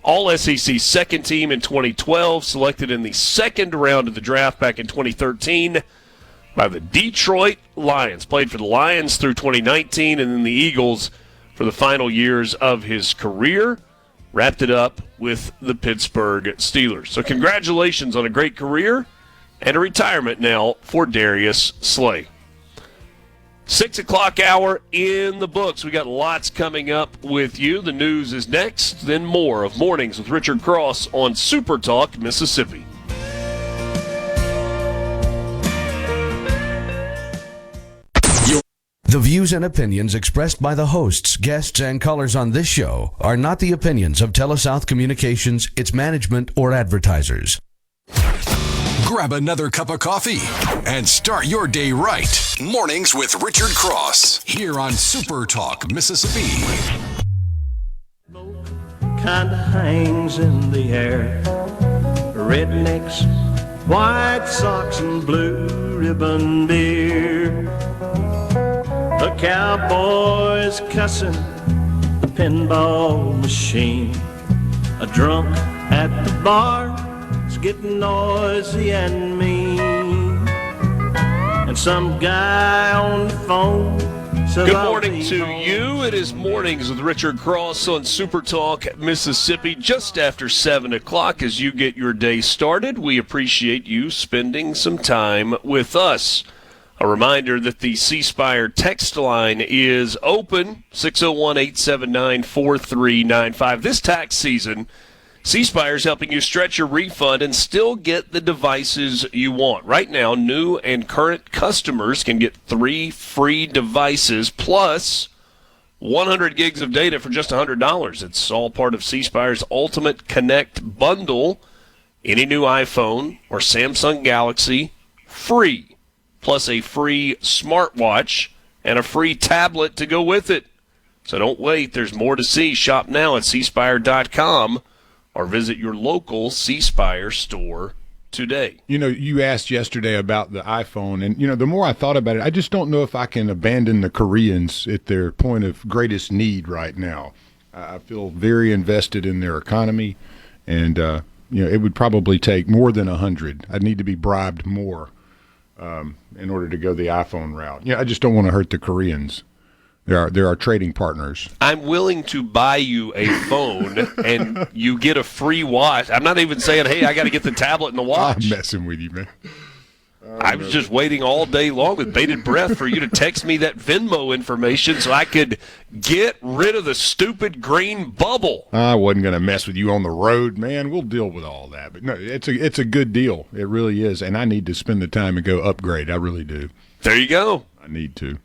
All-SEC second team in 2012, selected in the second round of the draft back in 2013 by the Detroit Lions. Played for the Lions through 2019 and then the Eagles for the final years of his career. Wrapped it up with the Pittsburgh Steelers. So congratulations on a great career and a retirement now for Darius Slay. 6 o'clock hour in the books. We got lots coming up with you. The news is next, then more of Mornings with Richard Cross on SuperTalk Mississippi. The views and opinions expressed by the hosts, guests, and callers on this show are not the opinions of TeleSouth Communications, its management, or advertisers. Grab another cup of coffee and start your day right. Mornings with Richard Cross here on Super Talk, Mississippi. Kinda hangs in the air. Rednecks, white socks, and blue ribbon beer. The cowboys cussing the pinball machine. A drunk at the bar. It's getting noisy and mean. And some guy on the phone says, good morning to you. It is Mornings with Richard Cross on Super Talk Mississippi, just after 7 o'clock as you get your day started. We appreciate you spending some time with us. A reminder that the C Spire text line is open, 601-879-4395. This tax season, C Spire is helping you stretch your refund and still get the devices you want. Right now, new and current customers can get 3 free devices plus 100 gigs of data for just $100. It's all part of C Spire's Ultimate Connect bundle. Any new iPhone or Samsung Galaxy, free. Plus a free smartwatch and a free tablet to go with it. So don't wait. There's more to see. Shop now at cspire.com or visit your local C Spire store today. You know, you asked yesterday about the iPhone, and, you know, the more I thought about it, I just don't know if I can abandon the Koreans at their point of greatest need right now. I feel very invested in their economy, and, you know, it would probably take more than 100. I'd need to be bribed more in order to go the iPhone route. Yeah, I just don't want to hurt the Koreans. They're our trading partners. I'm willing to buy you a phone and you get a free watch. I'm not even saying, hey, I got to get the tablet and the watch. I'm messing with you, man. I was just waiting all day long with bated breath for you to text me that Venmo information so I could get rid of the stupid green bubble. I wasn't going to mess with you on the road, man. We'll deal with all that. But no, it's a good deal. It really is. And I need to spend the time and go upgrade. I really do. There you go. I need to.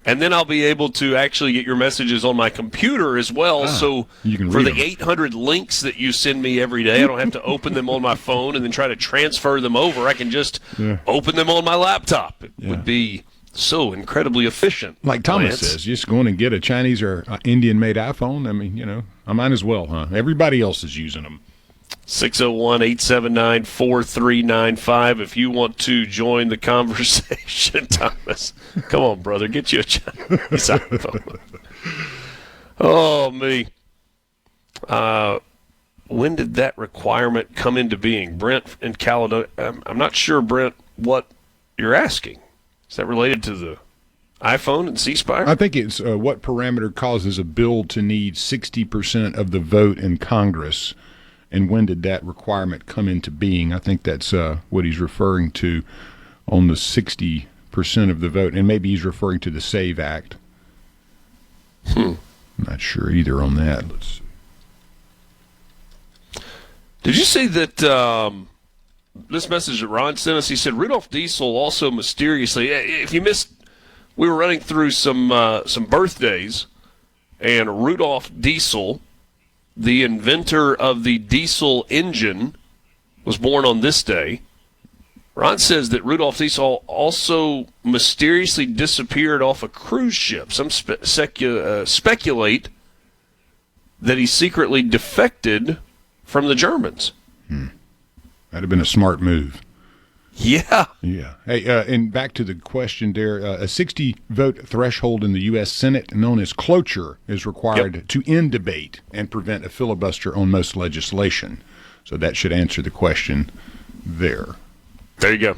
And then I'll be able to actually get your messages on my computer as well. So you can for read the them. 800 links that you send me every day, I don't have to open them on my phone and then try to transfer them over. I can just open them on my laptop. It would be so incredibly efficient. Like Thomas says, just going and get a Chinese or Indian-made iPhone. I mean, you know, I might as well, huh? Everybody else is using them. 601-879-4395 if you want to join the conversation, Thomas. Come on, brother. Get you a Chinese iPhone. Oh, me. When did that requirement come into being? Brent in Caledonia. I'm not sure, Brent, what you're asking. Is that related to the iPhone and C Spire? I think it's what parameter causes a bill to need 60% of the vote in Congress. And when did that requirement come into being? I think that's what he's referring to on the 60 8% of the vote, and maybe he's referring to the SAVE Act. I'm not sure either on that. Let's see. Did you see that this message that Ron sent us? He said Rudolph Diesel also mysteriously, if you missed, we were running through some birthdays, and Rudolph Diesel, the inventor of the diesel engine, was born on this day. Ron says that Rudolph Diesel also mysteriously disappeared off a cruise ship. Some speculate that he secretly defected from the Germans. That'd have been a smart move. Yeah. Yeah. Hey, and back to the question there, a 60-vote threshold in the U.S. Senate, known as cloture, is required to end debate and prevent a filibuster on most legislation. So that should answer the question there. There you go.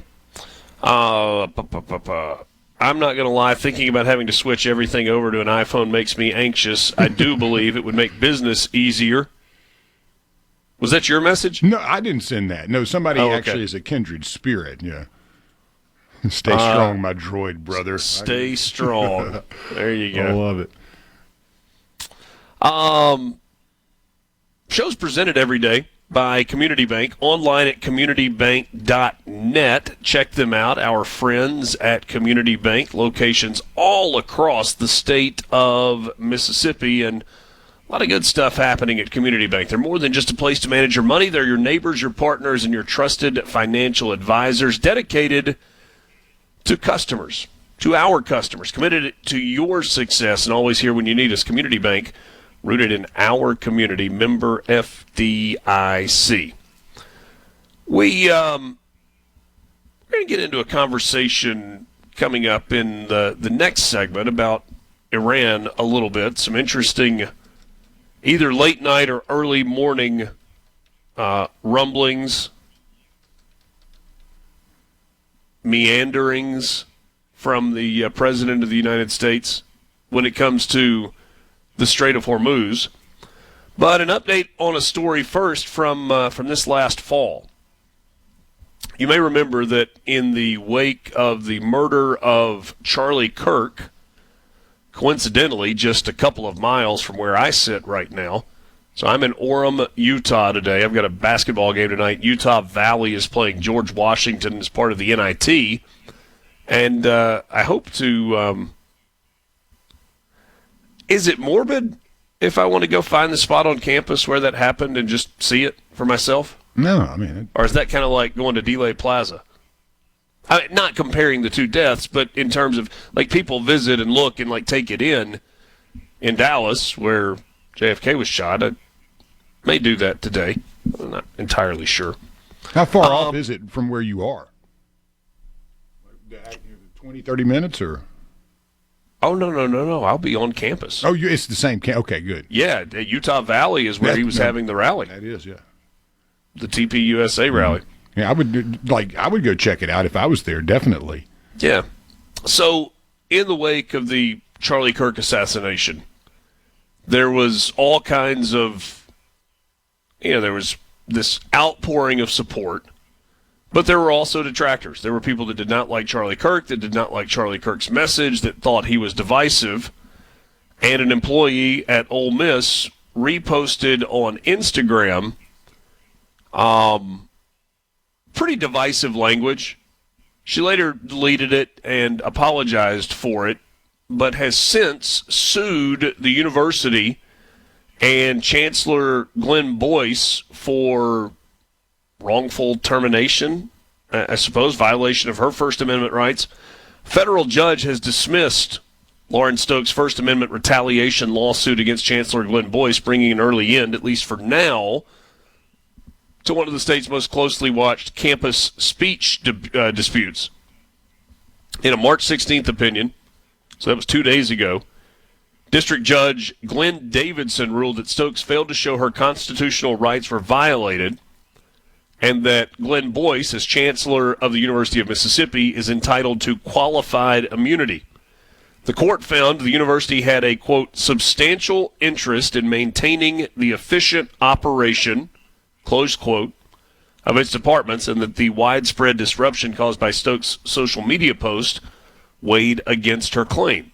I'm not going to lie. Thinking about having to switch everything over to an iPhone makes me anxious. I do believe it would make business easier. Was that your message? No, I didn't send that. No, somebody actually is a kindred spirit. Yeah. Stay strong, my droid brother. Stay strong. There you go. I love it. Show's presented every day by Community Bank, online at communitybank.net. Check them out, our friends at Community Bank, locations all across the state of Mississippi, and a lot of good stuff happening at Community Bank. They're more than just a place to manage your money. They're your neighbors, your partners, and your trusted financial advisors dedicated to customers, to our customers, committed to your success, and always here when you need us. Community Bank, rooted in our community, member FDIC. We're going to get into a conversation coming up in the next segment about Iran a little bit. Some interesting either late night or early morning rumblings, meanderings from the President of the United States when it comes to the Strait of Hormuz. But an update on a story first from this last fall. You may remember that in the wake of the murder of Charlie Kirk, coincidentally just a couple of miles from where I sit right now. So I'm in Orem, Utah today. I've got a basketball game tonight. Utah Valley is playing George Washington as part of the NIT. And I hope to... is it morbid if I want to go find the spot on campus where that happened and just see it for myself? No, I mean... Or is that kind of like going to Delay Plaza? I mean, not comparing the two deaths, but in terms of, like, people visit and look and, like, take it in Dallas, where JFK was shot. I may do that today. I'm not entirely sure. How far off is it from where you are? 20, 30 minutes, or? Oh, no. I'll be on campus. Oh, it's the same campus. Okay, good. Yeah, Utah Valley is where he was having the rally. That is, yeah. The TPUSA rally. Yeah, I would go check it out if I was there, definitely. Yeah. So, in the wake of the Charlie Kirk assassination, there was all kinds of, there was this outpouring of support, but there were also detractors. There were people that did not like Charlie Kirk, that did not like Charlie Kirk's message, that thought he was divisive, and an employee at Ole Miss reposted on Instagram pretty divisive language. She later deleted it and apologized for it, but has since sued the university and Chancellor Glenn Boyce for wrongful termination, I suppose, violation of her First Amendment rights. Federal judge has dismissed Lauren Stokes' First Amendment retaliation lawsuit against Chancellor Glenn Boyce, bringing an early end, at least for now, to one of the state's most closely watched campus speech disputes. In a March 16th opinion, so that was 2 days ago, District Judge Glenn Davidson ruled that Stokes failed to show her constitutional rights were violated and that Glenn Boyce, as Chancellor of the University of Mississippi, is entitled to qualified immunity. The court found the university had a, quote, substantial interest in maintaining the efficient operation, close quote, of its departments, and that the widespread disruption caused by Stokes' social media post weighed against her claim.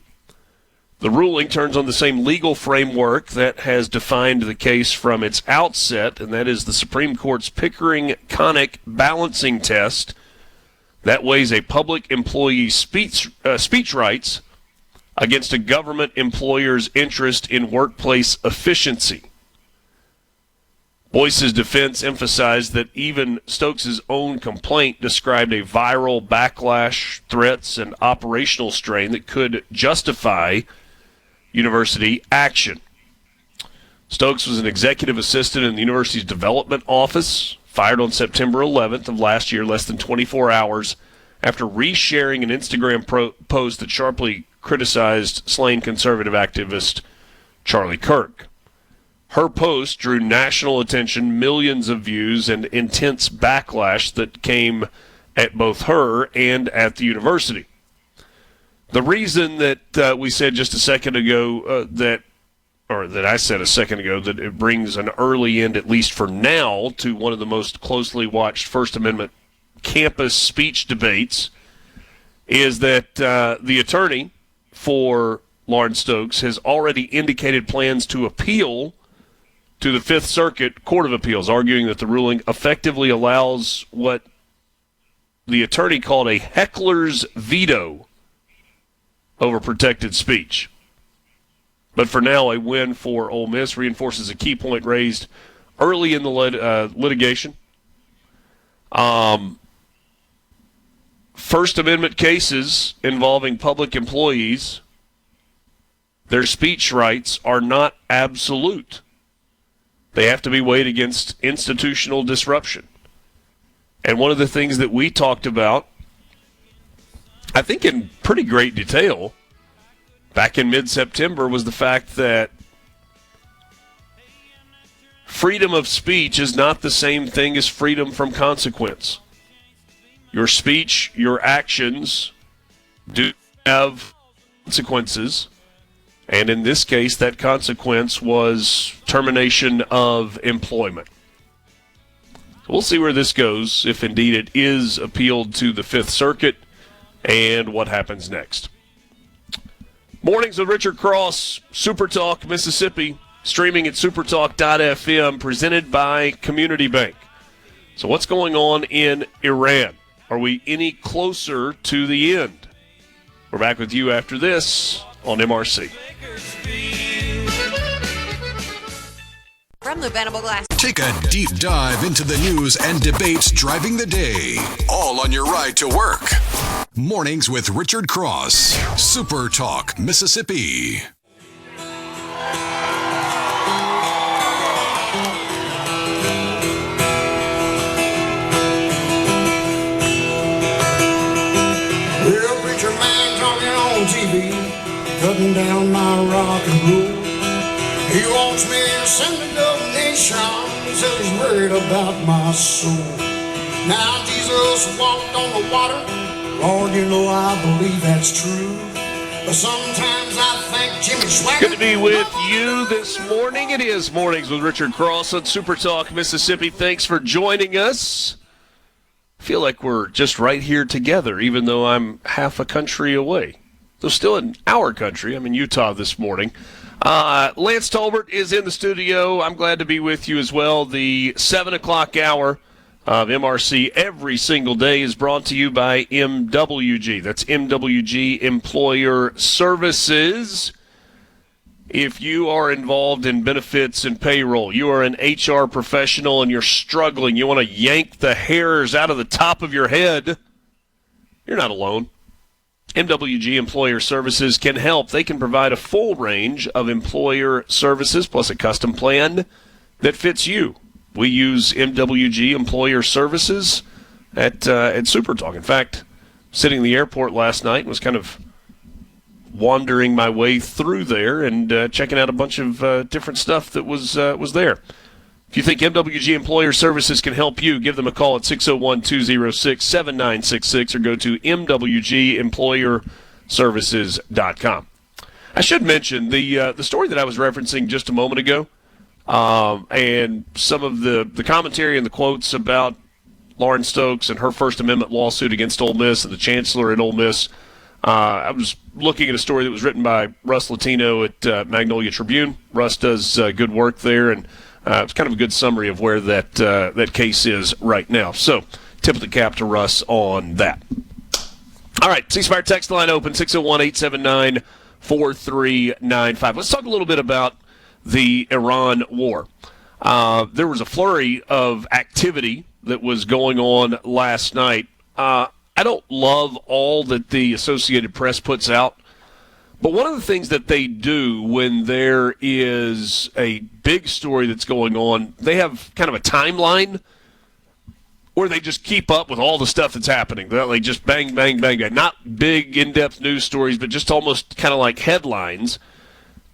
The ruling turns on the same legal framework that has defined the case from its outset, and that is the Supreme Court's Pickering-Connick balancing test that weighs a public employee's speech rights against a government employer's interest in workplace efficiency. Boyce's defense emphasized that even Stokes' own complaint described a viral backlash, threats, and operational strain that could justify university action. Stokes was an executive assistant in the university's development office, fired on September 11th of last year, less than 24 hours after resharing an Instagram post that sharply criticized slain conservative activist Charlie Kirk. Her post drew national attention, millions of views, and intense backlash that came at both her and at the university. The reason that we said just a second ago that I said a second ago that it brings an early end, at least for now, to one of the most closely watched First Amendment campus speech debates is that the attorney for Lauren Stokes has already indicated plans to appeal to the Fifth Circuit Court of Appeals, arguing that the ruling effectively allows what the attorney called a heckler's veto over protected speech. But for now, a win for Ole Miss reinforces a key point raised early in the litigation. First Amendment cases involving public employees, their speech rights are not absolute. They have to be weighed against institutional disruption. And one of the things that we talked about, I think in pretty great detail, back in mid-September, was the fact that freedom of speech is not the same thing as freedom from consequence. Your speech, your actions do have consequences, and in this case, that consequence was termination of employment. So we'll see where this goes, if indeed it is appealed to the Fifth Circuit, and what happens next. Mornings with Richard Cross, SuperTalk, Mississippi, streaming at supertalk.fm, presented by Community Bank. So what's going on in Iran? Are we any closer to the end? We're back with you after this on MRC. From the Venable Glass. Take a deep dive into the news and debates driving the day, all on your ride to work. Mornings with Richard Cross, Super Talk, Mississippi. Well, preacher man talking on TV, cutting down my rock and roll. He wants me to send a donation, says he's worried about my soul. Now Jesus walked on the water, Lord, you know I believe that's true. But sometimes I think Jimmy Swagger. Good to be with you this morning. It is Mornings with Richard Cross on Super Talk, Mississippi. Thanks for joining us. I feel like we're just right here together, even though I'm half a country away. Though still in our country. I'm in Utah this morning. Lance Tolbert is in the studio. I'm glad to be with you as well. The 7 o'clock hour of MRC every single day is brought to you by MWG. That's MWG Employer Services. If you are involved in benefits and payroll, you are an HR professional and you're struggling, you want to yank the hairs out of the top of your head, you're not alone. MWG Employer Services can help. They can provide a full range of employer services plus a custom plan that fits you. We use MWG Employer Services at SuperTalk. In fact, sitting in the airport last night and was kind of wandering my way through there and checking out a bunch of different stuff that was there. If you think MWG Employer Services can help you, give them a call at 601-206-7966 or go to mwgemployerservices.com. I should mention the story that I was referencing just a moment ago, and some of the commentary and the quotes about Lauren Stokes and her First Amendment lawsuit against Ole Miss and the chancellor at Ole Miss. I was looking at a story that was written by Russ Latino at Magnolia Tribune. Russ does good work there, and it's kind of a good summary of where that case is right now. So, tip of the cap to Russ on that. All right, C Spire text line open, 601-879-4395. Let's talk a little bit about the Iran war. There was a flurry of activity that was going on last night. I don't love all that the Associated Press puts out, but one of the things that they do when there is a big story that's going on, they have kind of a timeline where they just keep up with all the stuff that's happening. They just bang, bang, bang, bang. Not big, in-depth news stories, but just almost kind of like headlines.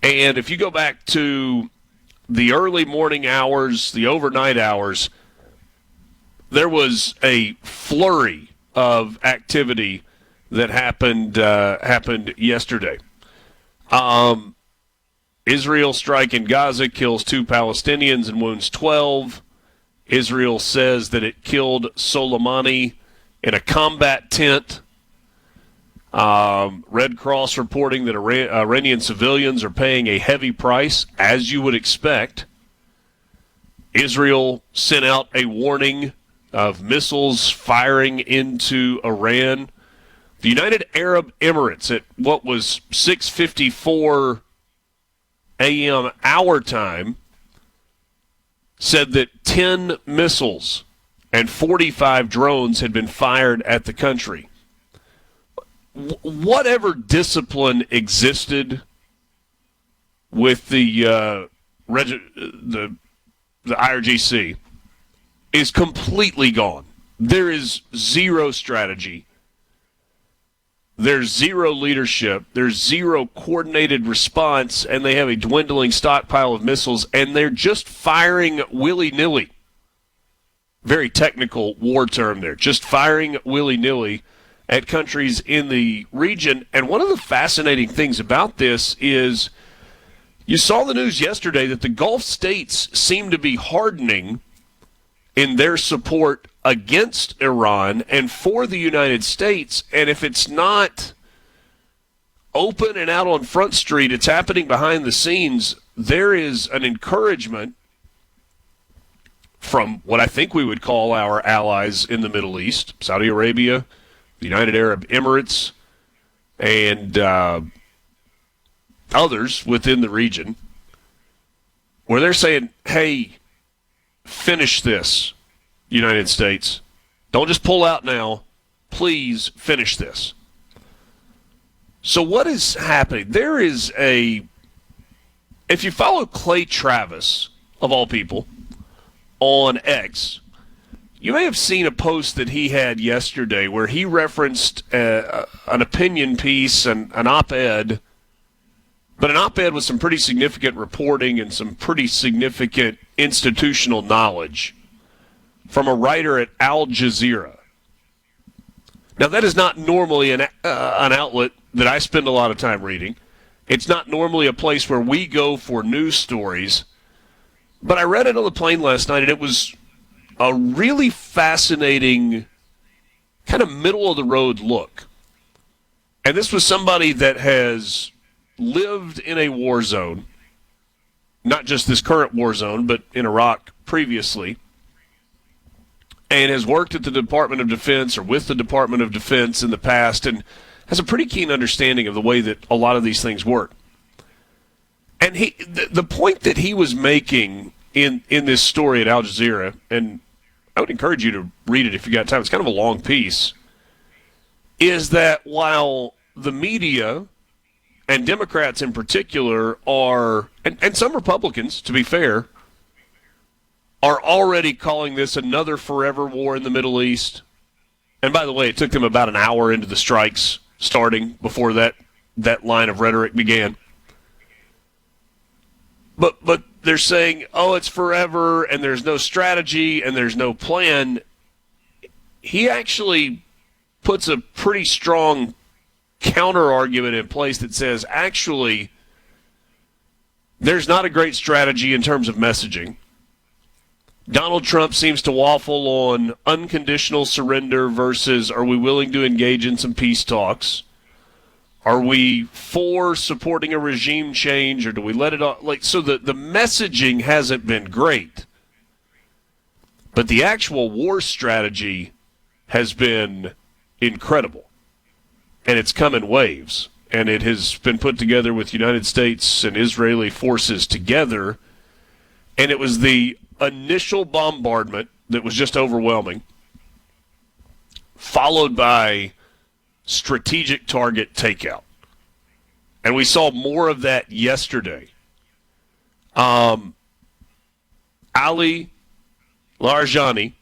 And if you go back to the early morning hours, the overnight hours, there was a flurry of activity that happened yesterday. Israel strike in Gaza kills 2 Palestinians and wounds 12. Israel says that it killed Soleimani in a combat tent. Red Cross reporting that Iranian civilians are paying a heavy price, as you would expect. Israel sent out a warning of missiles firing into Iran. The United Arab Emirates at what was 6:54 a.m. our time said that 10 missiles and 45 drones had been fired at the country. Whatever discipline existed with the IRGC is completely gone. There is zero strategy. There's zero leadership. There's zero coordinated response, and they have a dwindling stockpile of missiles, and they're just firing willy-nilly. Very technical war term there. Just firing willy-nilly at countries in the region. And one of the fascinating things about this is you saw the news yesterday that the Gulf states seem to be hardening in their support against Iran and for the United States. And if it's not open and out on Front Street, it's happening behind the scenes. There is an encouragement from what I think we would call our allies in the Middle East, Saudi Arabia, the United Arab Emirates, and others within the region, where they're saying, hey, finish this, United States. Don't just pull out now. Please finish this. So what is happening? There is if you follow Clay Travis, of all people, on X, you may have seen a post that he had yesterday where he referenced an opinion piece and an op-ed, but an op-ed with some pretty significant reporting and some pretty significant institutional knowledge from a writer at Al Jazeera. Now, that is not normally an outlet that I spend a lot of time reading. It's not normally a place where we go for news stories. But I read it on the plane last night, and it was a really fascinating kind of middle-of-the-road look. And this was somebody that has lived in a war zone, not just this current war zone, but in Iraq previously, and has worked at the Department of Defense or with the Department of Defense in the past and has a pretty keen understanding of the way that a lot of these things work. And the point that he was making in this story at Al Jazeera, and I would encourage you to read it if you got time, it's kind of a long piece, is that while the media and Democrats in particular are, and some Republicans, to be fair, are already calling this another forever war in the Middle East. And by the way, it took them about an hour into the strikes starting before that line of rhetoric began. But they're saying, oh, it's forever, and there's no strategy, and there's no plan. He actually puts a pretty strong counter-argument in place that says, actually, there's not a great strategy in terms of messaging. Donald Trump seems to waffle on unconditional surrender versus are we willing to engage in some peace talks. Are we for supporting a regime change, or do we let it on? So the messaging hasn't been great, but the actual war strategy has been incredible, and it's come in waves, and it has been put together with United States and Israeli forces together, and it was the initial bombardment that was just overwhelming, followed by strategic target takeout. And we saw more of that yesterday. Ali Larijani,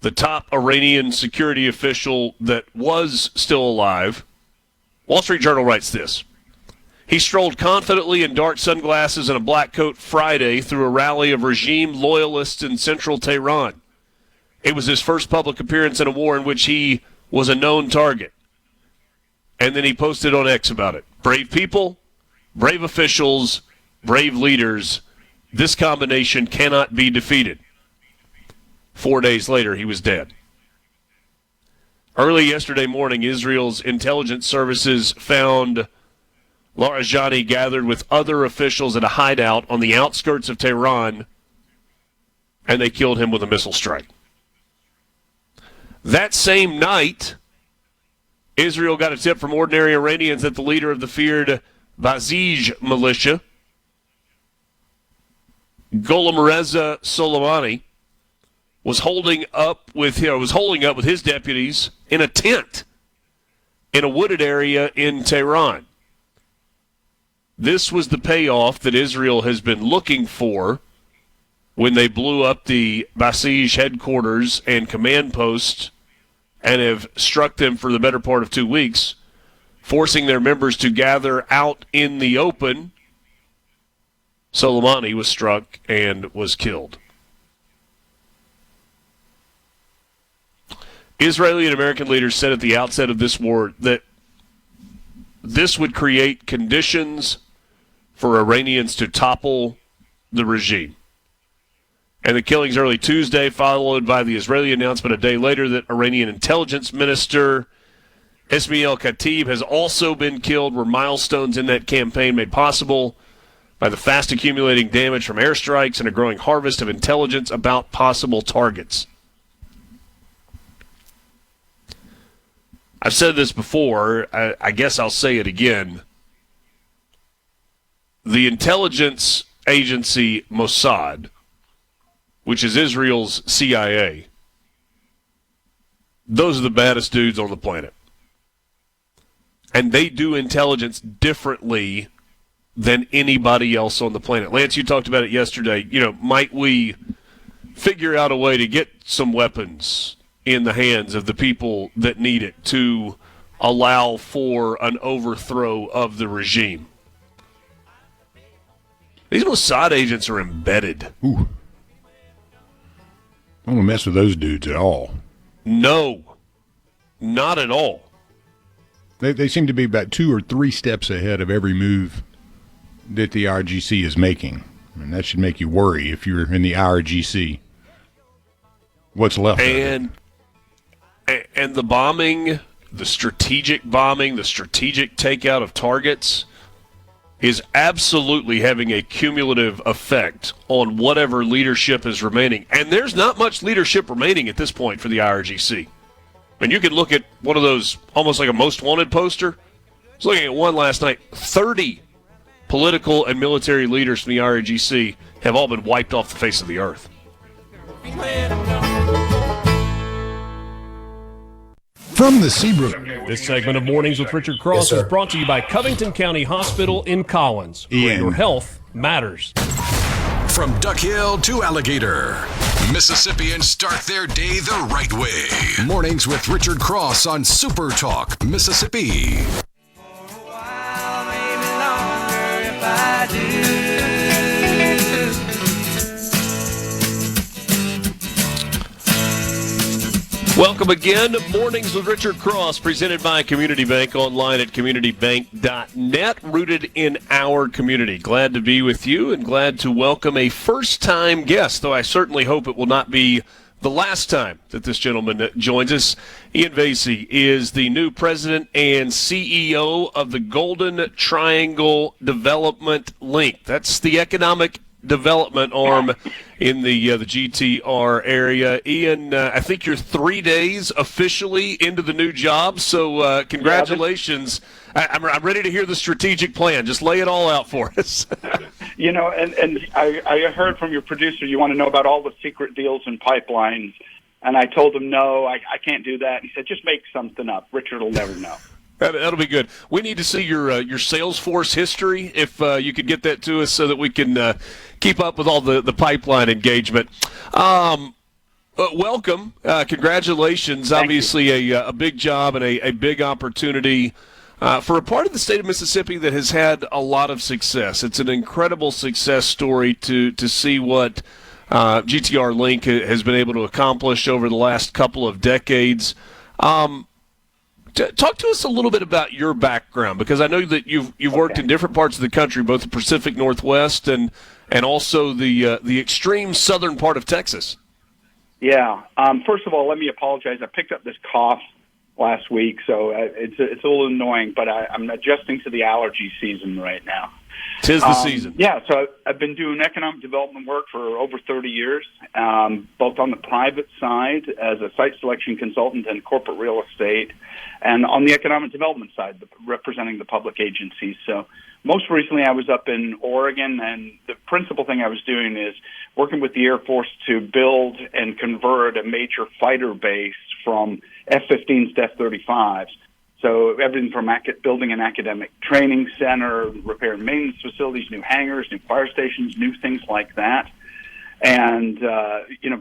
the top Iranian security official that was still alive, Wall Street Journal writes this. He strolled confidently in dark sunglasses and a black coat Friday through a rally of regime loyalists in central Tehran. It was his first public appearance in a war in which he was a known target. And then he posted on X about it. Brave people, brave officials, brave leaders. This combination cannot be defeated. 4 days later, he was dead. Early yesterday morning, Israel's intelligence services found Larijani gathered with other officials at a hideout on the outskirts of Tehran, and they killed him with a missile strike. That same night, Israel got a tip from ordinary Iranians that the leader of the feared Basij militia, Gholam Reza Soleimani, was holding up with his deputies in a tent in a wooded area in Tehran. This was the payoff that Israel has been looking for when they blew up the Basij headquarters and command post and have struck them for the better part of 2 weeks, forcing their members to gather out in the open. Soleimani was struck and was killed. Israeli and American leaders said at the outset of this war that this would create conditions for Iranians to topple the regime. And the killings early Tuesday, followed by the Israeli announcement a day later that Iranian intelligence minister Ismail Khatib has also been killed, were milestones in that campaign made possible by the fast accumulating damage from airstrikes and a growing harvest of intelligence about possible targets. I've said this before, I guess I'll say it again. The intelligence agency Mossad, which is Israel's CIA, those are the baddest dudes on the planet. And they do intelligence differently than anybody else on the planet. Lance, you talked about it yesterday. Might we figure out a way to get some weapons in the hands of the people that need it to allow for an overthrow of the regime? These Mossad agents are embedded. Ooh. I don't want to mess with those dudes at all. No, not at all. They seem to be about 2 or 3 steps ahead of every move that the IRGC is making. And that should make you worry if you're in the IRGC. What's left of it? And the bombing, the strategic takeout of targets is absolutely having a cumulative effect on whatever leadership is remaining. And there's not much leadership remaining at this point for the IRGC. And you can look at one of those, almost like a most wanted poster. I was looking at one last night. 30 political and military leaders from the IRGC have all been wiped off the face of the earth. From the Seabrook. This segment of Mornings with Richard Cross is brought to you by Covington County Hospital in Collins, where your health matters. From Duck Hill to Alligator, Mississippians start their day the right way. Mornings with Richard Cross on SuperTalk, Mississippi. Welcome again. Mornings with Richard Cross, presented by Community Bank, online at communitybank.net, rooted in our community. Glad to be with you and glad to welcome a first-time guest, though I certainly hope it will not be the last time that this gentleman joins us. Iain Vasey is the new president and CEO of the Golden Triangle Development Link. That's the economic development arm in the GTR area. Iain, I think you're 3 days officially into the new job, so congratulations. I'm ready to hear the strategic plan. Just lay it all out for us. You know, and I heard from your producer you want to know about all the secret deals and pipelines, and I told him, no, I can't do that. He said, just make something up. Richard will never know. That'll be good. We need to see your Salesforce history, if you could get that to us so that we can keep up with all the pipeline engagement. Welcome. Congratulations. Thank Obviously a big job and a big opportunity for a part of the state of Mississippi that has had a lot of success. It's an incredible success story to see what GTR Link has been able to accomplish over the last couple of decades. Talk to us a little bit about your background, because I know that you've worked in different parts of the country, both the Pacific Northwest and also the extreme southern part of Texas. Yeah. First of all, let me apologize. I picked up this cough last week, so it's a little annoying, but I'm adjusting to the allergy season right now. 'Tis the season. Yeah, so I've been doing economic development work for over 30 years, both on the private side as a site selection consultant and corporate real estate, and on the economic development side, representing the public agencies. So most recently I was up in Oregon, and the principal thing I was doing is working with the Air Force to build and convert a major fighter base from F-15s to F-35s. So everything from building an academic training center, repair and maintenance facilities, new hangars, new fire stations, new things like that. And,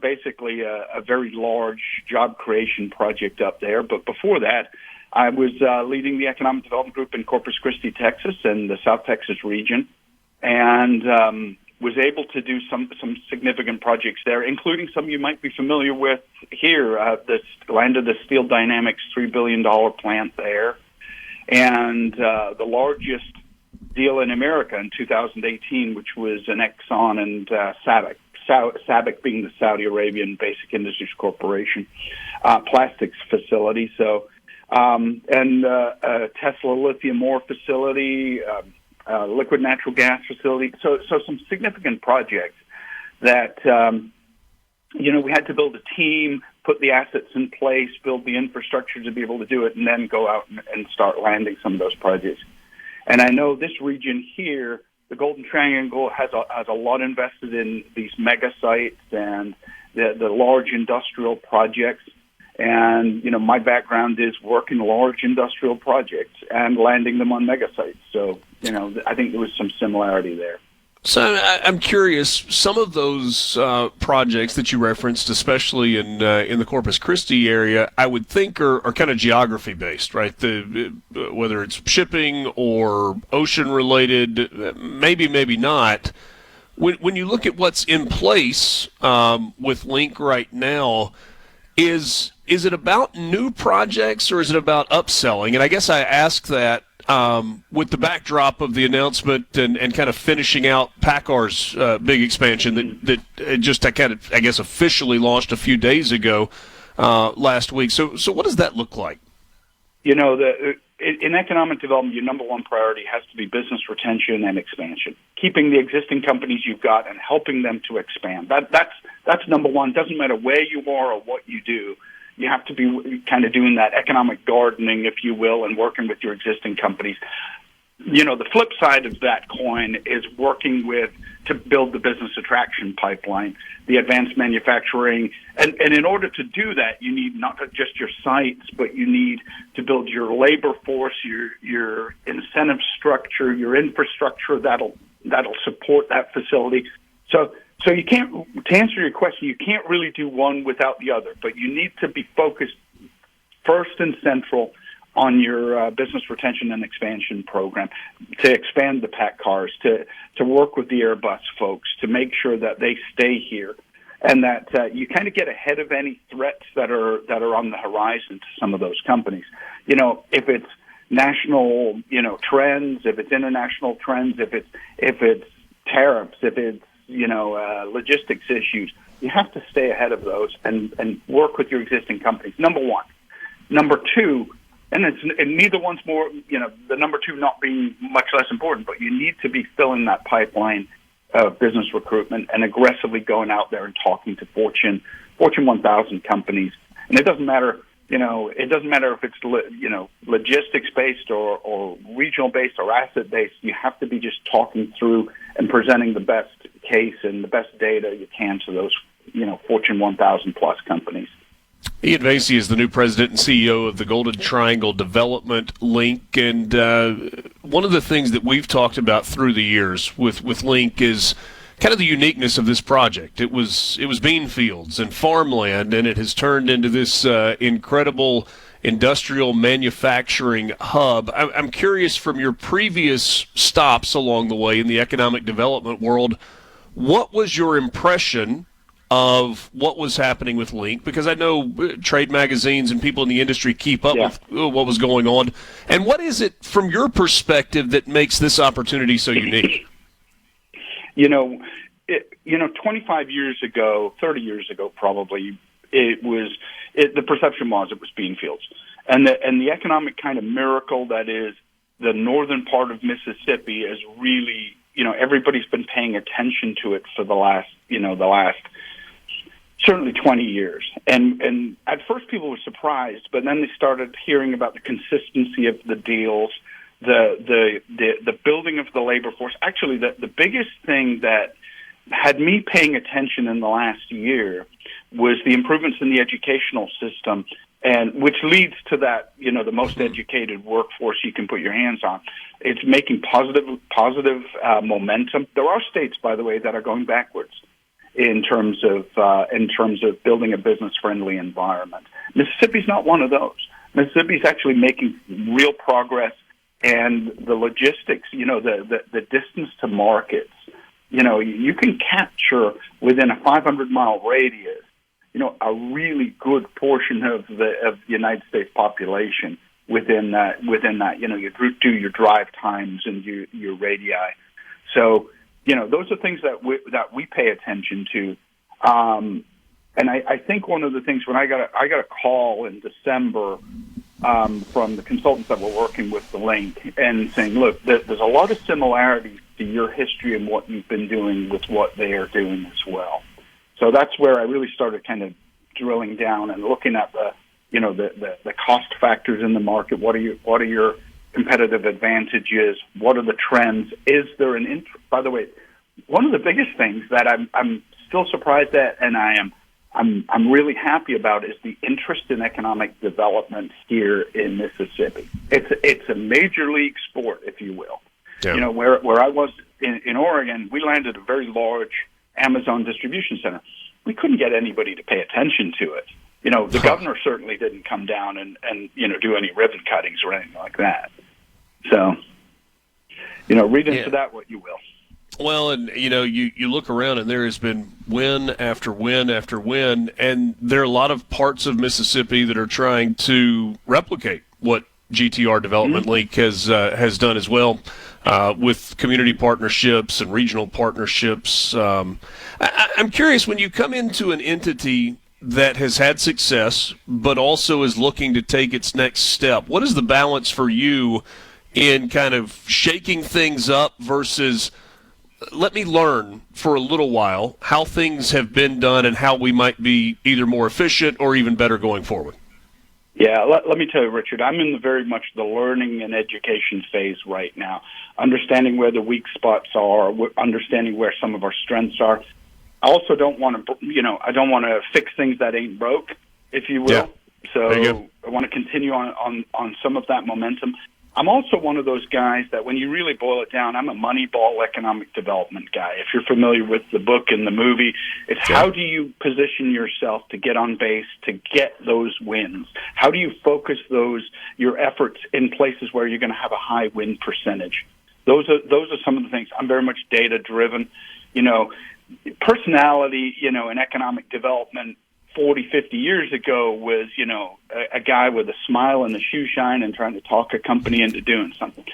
basically a very large job creation project up there. But before that, I was leading the economic development group in Corpus Christi, Texas, and the South Texas region, and was able to do some significant projects there, including some you might be familiar with here, landed the Steel Dynamics $3 billion plant there, and the largest deal in America in 2018, which was an Exxon and SABIC being the Saudi Arabian Basic Industries Corporation plastics facility. So, and a Tesla lithium ore facility, liquid natural gas facility. So some significant projects that, we had to build a team, put the assets in place, build the infrastructure to be able to do it, and then go out and start landing some of those projects. And I know this region here, the Golden Triangle, has a lot invested in these mega sites and the large industrial projects. And, my background is working large industrial projects and landing them on mega sites. So, I think there was some similarity there. So I'm curious, some of those projects that you referenced, especially in the Corpus Christi area, I would think are kind of geography-based, right? Whether it's shipping or ocean-related, maybe not. When you look at what's in place with Link right now, is it about new projects or is it about upselling? And I guess I ask that with the backdrop of the announcement and kind of finishing out PACCAR's big expansion that just kind of, I guess, officially launched a few days ago last week. So what does that look like? In economic development, your number one priority has to be business retention and expansion. Keeping the existing companies you've got and helping them to expand. That's number one. Doesn't matter where you are or what you do. You have to be kind of doing that economic gardening, if you will, and working with your existing companies. The flip side of that coin is working to build the business attraction pipeline, the advanced manufacturing. And in order to do that, you need not just your sites, but you need to build your labor force, your incentive structure, your infrastructure that'll support that facility. So you can't, to answer your question, you can't really do one without the other, but you need to be focused first and central on your business retention and expansion program, to expand the PACCARs, to work with the Airbus folks, to make sure that they stay here, and that you kind of get ahead of any threats that are on the horizon to some of those companies. If it's national, trends, if it's international trends, if it's tariffs, if it's logistics issues. You have to stay ahead of those and work with your existing companies. Number one. Number two, and neither one's more, the number two not being much less important, but you need to be filling that pipeline of business recruitment and aggressively going out there and talking to Fortune 1000 companies. And it doesn't matter, if it's, logistics based or regional based or asset based. You have to be just talking through and presenting the best case and the best data you can to those, Fortune 1000 plus companies. Iain Vasey is the new president and CEO of the Golden Triangle Development Link, and one of the things that we've talked about through the years with Link is kind of the uniqueness of this project. It was bean fields and farmland, and it has turned into this incredible industrial manufacturing hub. I'm curious, from your previous stops along the way in the economic development world, what was your impression of what was happening with Link? Because I know trade magazines and people in the industry keep up with what was going on. And what is it, from your perspective, that makes this opportunity so unique? 25 years ago, 30 years ago, probably, the perception was it was bean fields. And the economic kind of miracle that is the northern part of Mississippi is really, everybody's been paying attention to it for the last certainly 20 years. And at first people were surprised, but then they started hearing about the consistency of the deals, the building of the labor force. Actually, the biggest thing that had me paying attention in the last year was the improvements in the educational system, and which leads to that, the most educated workforce you can put your hands on. It's making positive momentum. There are states, by the way, that are going backwards in terms of building a business-friendly environment. Mississippi's not one of those. Mississippi's actually making real progress, and the logistics, the distance to markets, you can capture within a 500-mile radius, a really good portion of the United States population within that. You do your drive times and your radii. So, those are things that we pay attention to. And I think one of the things, when I got a call in December from the consultants that were working with the Link and saying, look, there's a lot of similarities to your history and what you've been doing with what they are doing as well. So that's where I really started kind of drilling down and looking at the cost factors in the market. What are your competitive advantages? What are the trends? Is there an interest? By the way, one of the biggest things that I'm still surprised at, and I'm really happy about, is the interest in economic development here in Mississippi. It's a major league sport, if you will. Yeah. Where I was in Oregon, we landed a very large Amazon distribution center. We couldn't get anybody to pay attention to it. The governor certainly didn't come down and do any ribbon cuttings or anything like that. So, read into that what you will. Well, and you look around, and there has been win after win after win, and there are a lot of parts of Mississippi that are trying to replicate what GTR Development Link has done as well, with community partnerships and regional partnerships. I'm curious, when you come into an entity that has had success but also is looking to take its next step, what is the balance for you in kind of shaking things up versus let me learn for a little while how things have been done and how we might be either more efficient or even better going forward? Yeah, let me tell you, Richard, I'm in very much the learning and education phase right now, understanding where the weak spots are, understanding where some of our strengths are. I also don't want to fix things that ain't broke, if you will. Yeah. So I want to continue on some of that momentum. I'm also one of those guys that, when you really boil it down, I'm a Moneyball economic development guy. If you're familiar with the book and the movie, it's how do you position yourself to get on base, to get those wins? How do you focus your efforts in places where you're going to have a high win percentage? Those are some of the things. I'm very much data driven. Personality, in economic development 40, 50 years ago was, a guy with a smile and a shoe shine and trying to talk a company into doing something.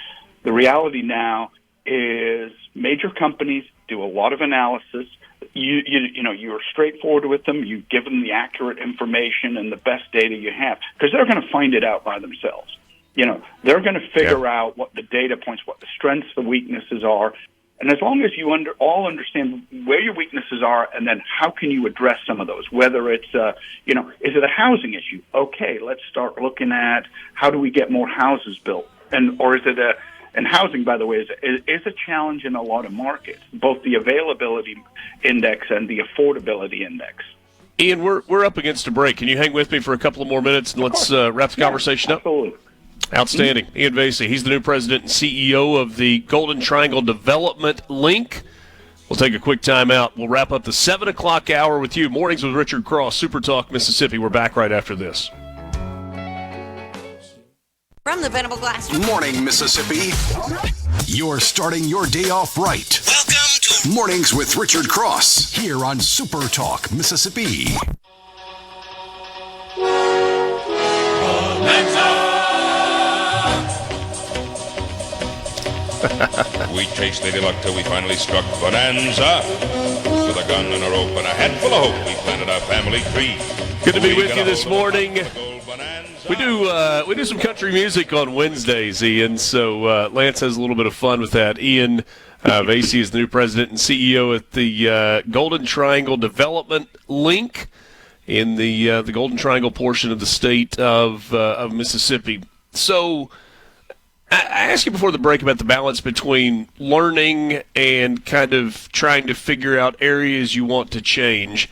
The reality now is major companies do a lot of analysis. You're straightforward with them. You give them the accurate information and the best data you have, because they're going to find it out by themselves. They're going to figure out what the data points, what the strengths, the weaknesses are. And as long as you all understand where your weaknesses are, and then how can you address some of those, whether it's, is it a housing issue? Okay, let's start looking at how do we get more houses built? Or is it and housing, by the way, is a challenge in a lot of markets, both the availability index and the affordability index. Ian, we're up against a break. Can you hang with me for a couple of more minutes, and let's wrap the conversation up? Absolutely. Outstanding. Iain Vasey, he's the new president and CEO of the Golden Triangle Development Link. We'll take a quick time out. We'll wrap up the 7 o'clock hour with you. Mornings with Richard Cross, SuperTalk, Mississippi. We're back right after this. From the Venable Glass. Morning, Mississippi. You're starting your day off right. Welcome to Mornings with Richard Cross here on SuperTalk, Mississippi. We chased Lady Luck till we finally struck Bonanza. With a gun and a rope and a handful of hope, we planted our family tree. Good to be with you this morning. We do some country music on Wednesdays, Ian, so Lance has a little bit of fun with that. Iain Vasey is the new president and CEO at the Golden Triangle Development Link in the Golden Triangle portion of the state of Mississippi. So I asked you before the break about the balance between learning and kind of trying to figure out areas you want to change.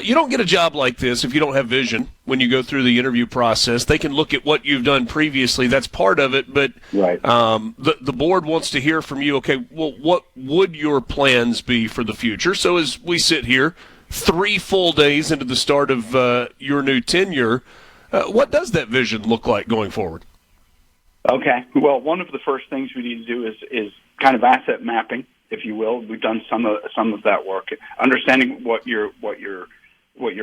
You don't get a job like this if you don't have vision when you go through the interview process. They can look at what you've done previously. That's part of it. But right. The board wants to hear from you, okay, well, what would your plans be for the future? So as we sit here 3 full days into the start of your new tenure, what does that vision look like going forward? Okay. Well, one of the first things we need to do is kind of asset mapping, if you will. We've done some of that work, understanding what your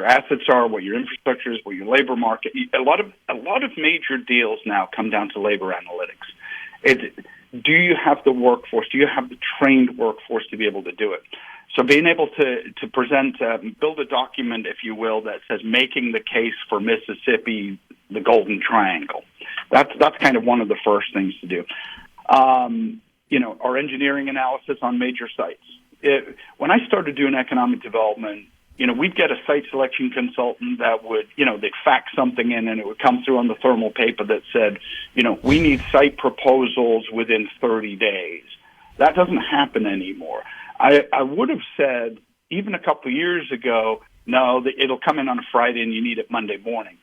assets are, what your infrastructure is, what your labor market. A lot of major deals now come down to labor analytics. Do you have the workforce? Do you have the trained workforce to be able to do it? So being able to present, build a document, if you will, that says making the case for Mississippi, the Golden Triangle. That's kind of one of the first things to do. Our engineering analysis on major sites. When I started doing economic development, we'd get a site selection consultant that would, they'd fax something in and it would come through on the thermal paper that said, we need site proposals within 30 days. That doesn't happen anymore. I would have said, even a couple of years ago, no, it'll come in on a Friday and you need it Monday morning.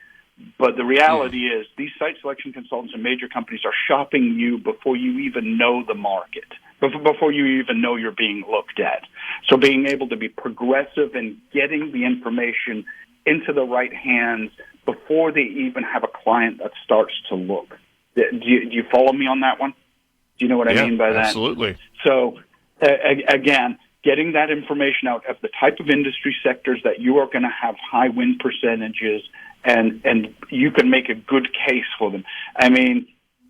But the reality is these site selection consultants and major companies are shopping you before you even know the market, before you even know you're being looked at. So being able to be progressive and getting the information into the right hands before they even have a client that starts to look. Do you follow me on that one? Do you know what I mean by that? Absolutely. So, again, getting that information out of the type of industry sectors that you are going to have high win percentages, and you can make a good case for them. I mean,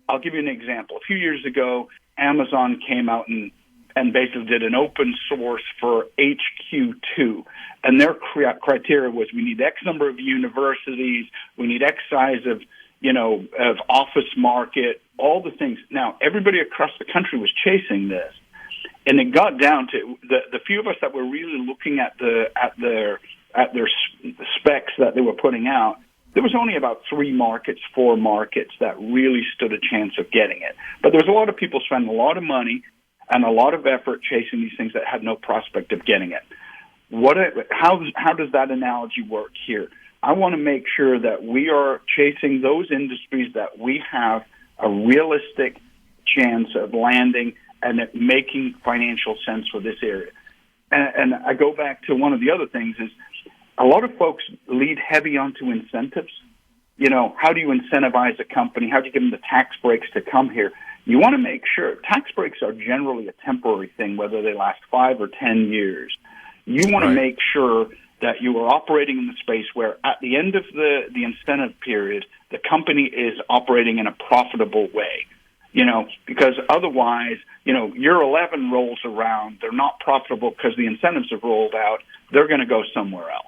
I'll give you an example. A few years ago, Amazon came out and basically did an open source for HQ2, and their criteria was we need X number of universities, we need X size of office market, all the things. Now, everybody across the country was chasing this, and it got down to the few of us that were really looking at their specs that they were putting out. There was only about 4 markets that really stood a chance of getting it. But there was a lot of people spending a lot of money and a lot of effort chasing these things that had no prospect of getting it. How does that analogy work here? I want to make sure that we are chasing those industries that we have a realistic chance of landing and it making financial sense for this area. And I go back to one of the other things is a lot of folks lead heavy onto incentives. How do you incentivize a company? How do you give them the tax breaks to come here? You want to make sure tax breaks are generally a temporary thing, whether they last 5 or 10 years. You want to make sure that you are operating in the space where at the end of the incentive period, the company is operating in a profitable way. because otherwise, year 11 rolls around, they're not profitable because the incentives have rolled out, they're going to go somewhere else.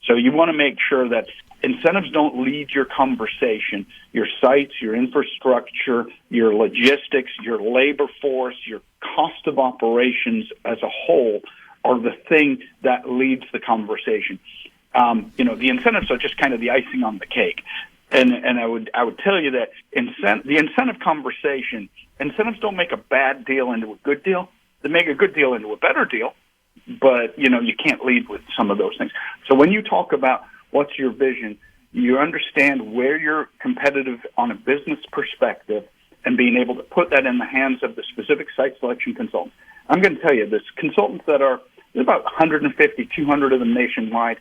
So you want to make sure that incentives don't lead your conversation. Your sites, your infrastructure, your logistics, your labor force, your cost of operations as a whole are the thing that leads the conversation. The incentives are just kind of the icing on the cake. And I would tell you that the incentive conversation, incentives don't make a bad deal into a good deal. They make a good deal into a better deal. But, you can't lead with some of those things. So when you talk about what's your vision, you understand where you're competitive on a business perspective and being able to put that in the hands of the specific site selection consultants. I'm going to tell you, there's consultants that there's about 150, 200 of them nationwide,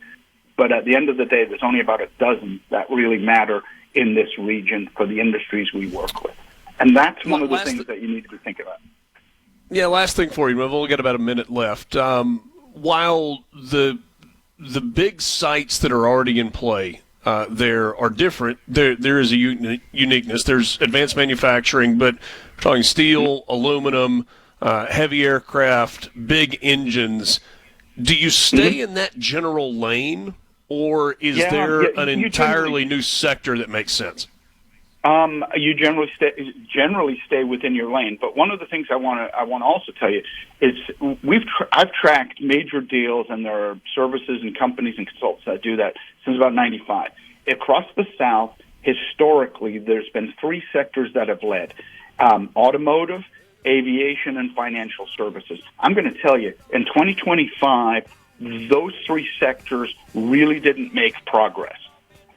but at the end of the day, there's only about a dozen that really matter in this region for the industries we work with. And that's one of the things that you need to be thinking about. Yeah, last thing for you. We've only got about a minute left. While the big sites that are already in play there are different, there is a uniqueness. There's advanced manufacturing, but we're talking steel, aluminum, heavy aircraft, big engines. Do you stay in that general lane, or is there an entirely new sector that makes sense? You generally stay within your lane. But one of the things I want to also tell you is I've tracked major deals, and there are services and companies and consultants that do that since about '95. Across the South, historically, there's been three sectors that have led: automotive, aviation, and financial services. I'm going to tell you, in 2025, those three sectors really didn't make progress.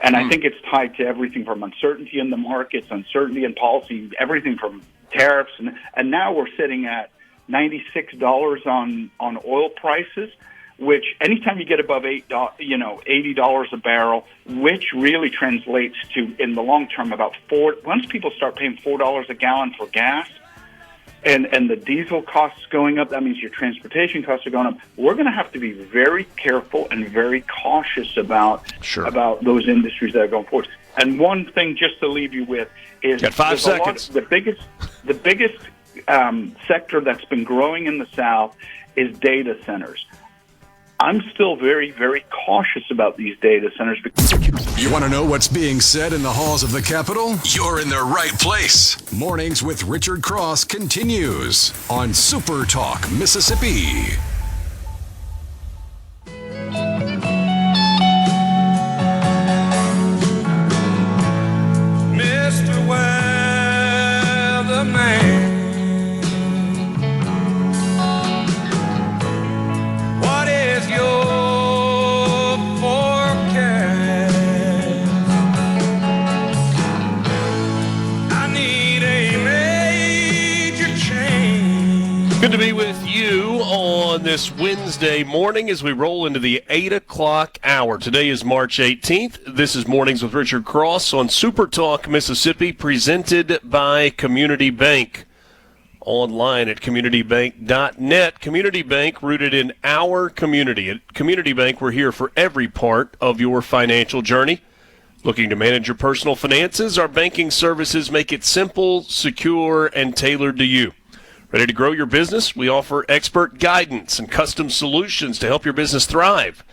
And I think it's tied to everything from uncertainty in the markets, uncertainty in policy, everything from tariffs. And now we're sitting at $96 on oil prices, which anytime you get above $80 a barrel, which really translates to, in the long term, about once people start paying $4 a gallon for gas, and the diesel costs going up, that means your transportation costs are going up. We're going to have to be very careful and very cautious about those industries that are going forward. And one thing just to leave you with is got 5 seconds. The biggest sector that's been growing in the South is data centers. I'm still very, very cautious about these data centers. You want to know what's being said in the halls of the Capitol? You're in the right place. Mornings with Richard Cross continues on SuperTalk, Mississippi. Mr. Weatherman, what is your forecast? I need a major change. Good to be with you on this Wednesday morning as we roll into the 8 o'clock hour. Today is March 18th. This is Mornings with Richard Cross on SuperTalk, Mississippi, presented by Community Bank. Online at communitybank.net. Community Bank, rooted in our community. At Community Bank, we're here for every part of your financial journey. Looking to manage your personal finances? Our banking services make it simple, secure, and tailored to you. Ready to grow your business? We offer expert guidance and custom solutions to help your business thrive.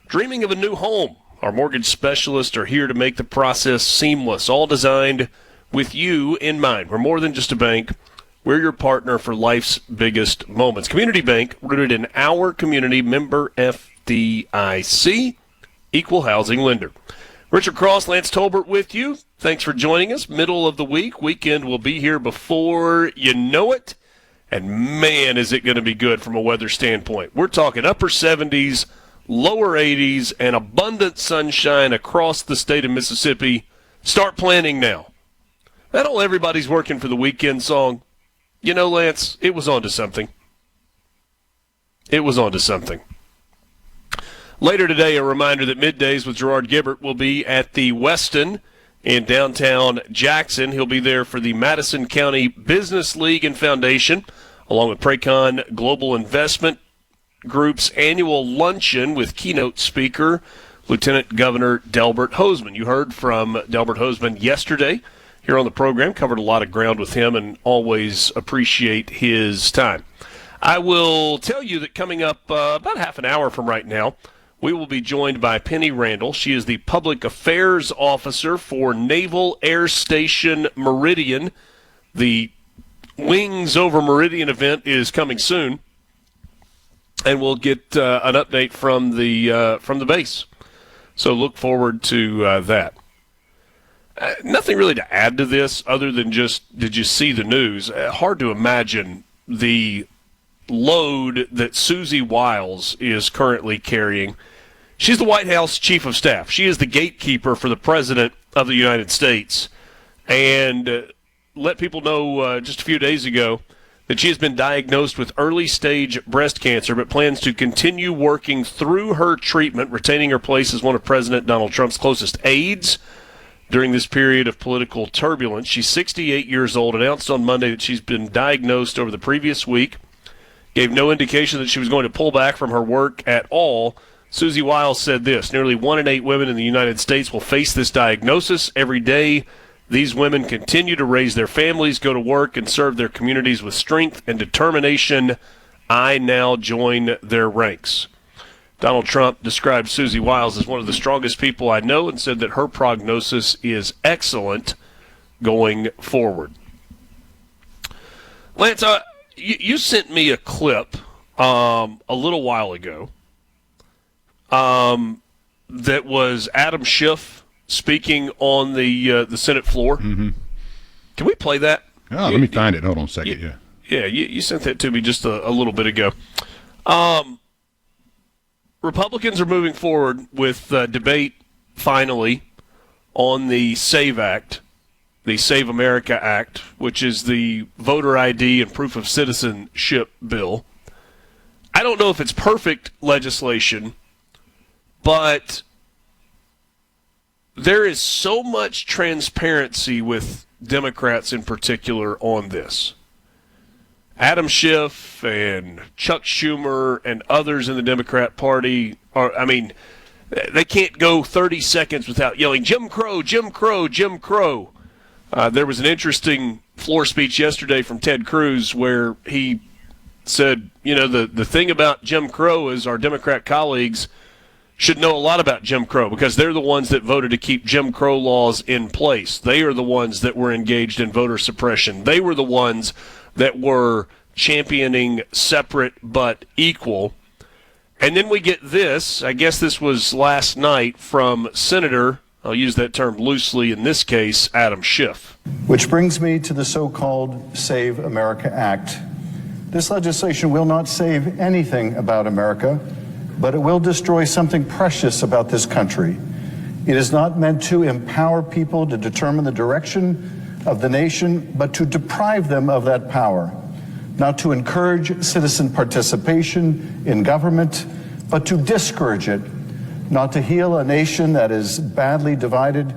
Dreaming of a new home? Our mortgage specialists are here to make the process seamless, all designed with you in mind. We're more than just a bank. We're your partner for life's biggest moments. Community Bank, rooted in our community, member FDIC, equal housing lender. Richard Cross, Lance Tolbert with you. Thanks for joining us. Middle of the week. Weekend will be here before you know it. And, man, is it going to be good from a weather standpoint. We're talking upper 70s, lower 80s, and abundant sunshine across the state of Mississippi. Start planning now. That old everybody's working for the weekend song, you know, Lance, it was on to something. It was on to something. Later today, a reminder that Middays with Gerard Gibbert will be at the Westin in downtown Jackson. He'll be there for the Madison County Business League and Foundation, along with Pracon Global Investment Group's annual luncheon with keynote speaker Lieutenant Governor Delbert Hosemann. You heard from Delbert Hosemann yesterday. here on the program. Covered a lot of ground with him and always appreciate his time. I will tell you that coming up about half an hour from right now, we will be joined by Penny Randall. She is the Public Affairs Officer for Naval Air Station Meridian. The Wings Over Meridian event is coming soon, and we'll get an update from the base. So look forward to that. Nothing really to add to this other than just, did you see the news? Hard to imagine the load that Susie Wiles is currently carrying. She's the White House Chief of Staff. She is the gatekeeper for the President of the United States. And let people know just a few days ago that she has been diagnosed with early-stage breast cancer, but plans to continue working through her treatment, retaining her place as one of President Donald Trump's closest aides during this period of political turbulence. She's 68 years old, announced on Monday that she's been diagnosed over the previous week, gave no indication that she was going to pull back from her work at all. Susie Wiles said this: nearly 1 in 8 women in the United States will face this diagnosis every day. These women continue to raise their families, go to work, and serve their communities with strength and determination. I now join their ranks. Donald Trump described Susie Wiles as one of the strongest people I know and said that her prognosis is excellent going forward. Lance, you sent me a clip a little while ago that was Adam Schiff speaking on the Senate floor. Mm-hmm. Can we play that? Oh, let me find it. Hold on a second. Yeah, you sent that to me just a little bit ago. Republicans are moving forward with debate, finally, on the SAVE Act, the Save America Act, which is the voter ID and proof of citizenship bill. I don't know if it's perfect legislation, but there is so much transparency with Democrats in particular on this. Adam Schiff and Chuck Schumer and others in the Democrat Party they can't go 30 seconds without yelling, Jim Crow, Jim Crow, Jim Crow. There was an interesting floor speech yesterday from Ted Cruz where he said, the thing about Jim Crow is our Democrat colleagues should know a lot about Jim Crow because they're the ones that voted to keep Jim Crow laws in place. They are the ones that were engaged in voter suppression. They were the ones that were championing separate but equal. And then we get this, I guess this was last night, from Senator, I'll use that term loosely in this case, Adam Schiff. Which brings me to the so-called Save America Act. This legislation will not save anything about America, but it will destroy something precious about this country. It is not meant to empower people to determine the direction of the nation, but to deprive them of that power. Not to encourage citizen participation in government, but to discourage it. Not to heal a nation that is badly divided,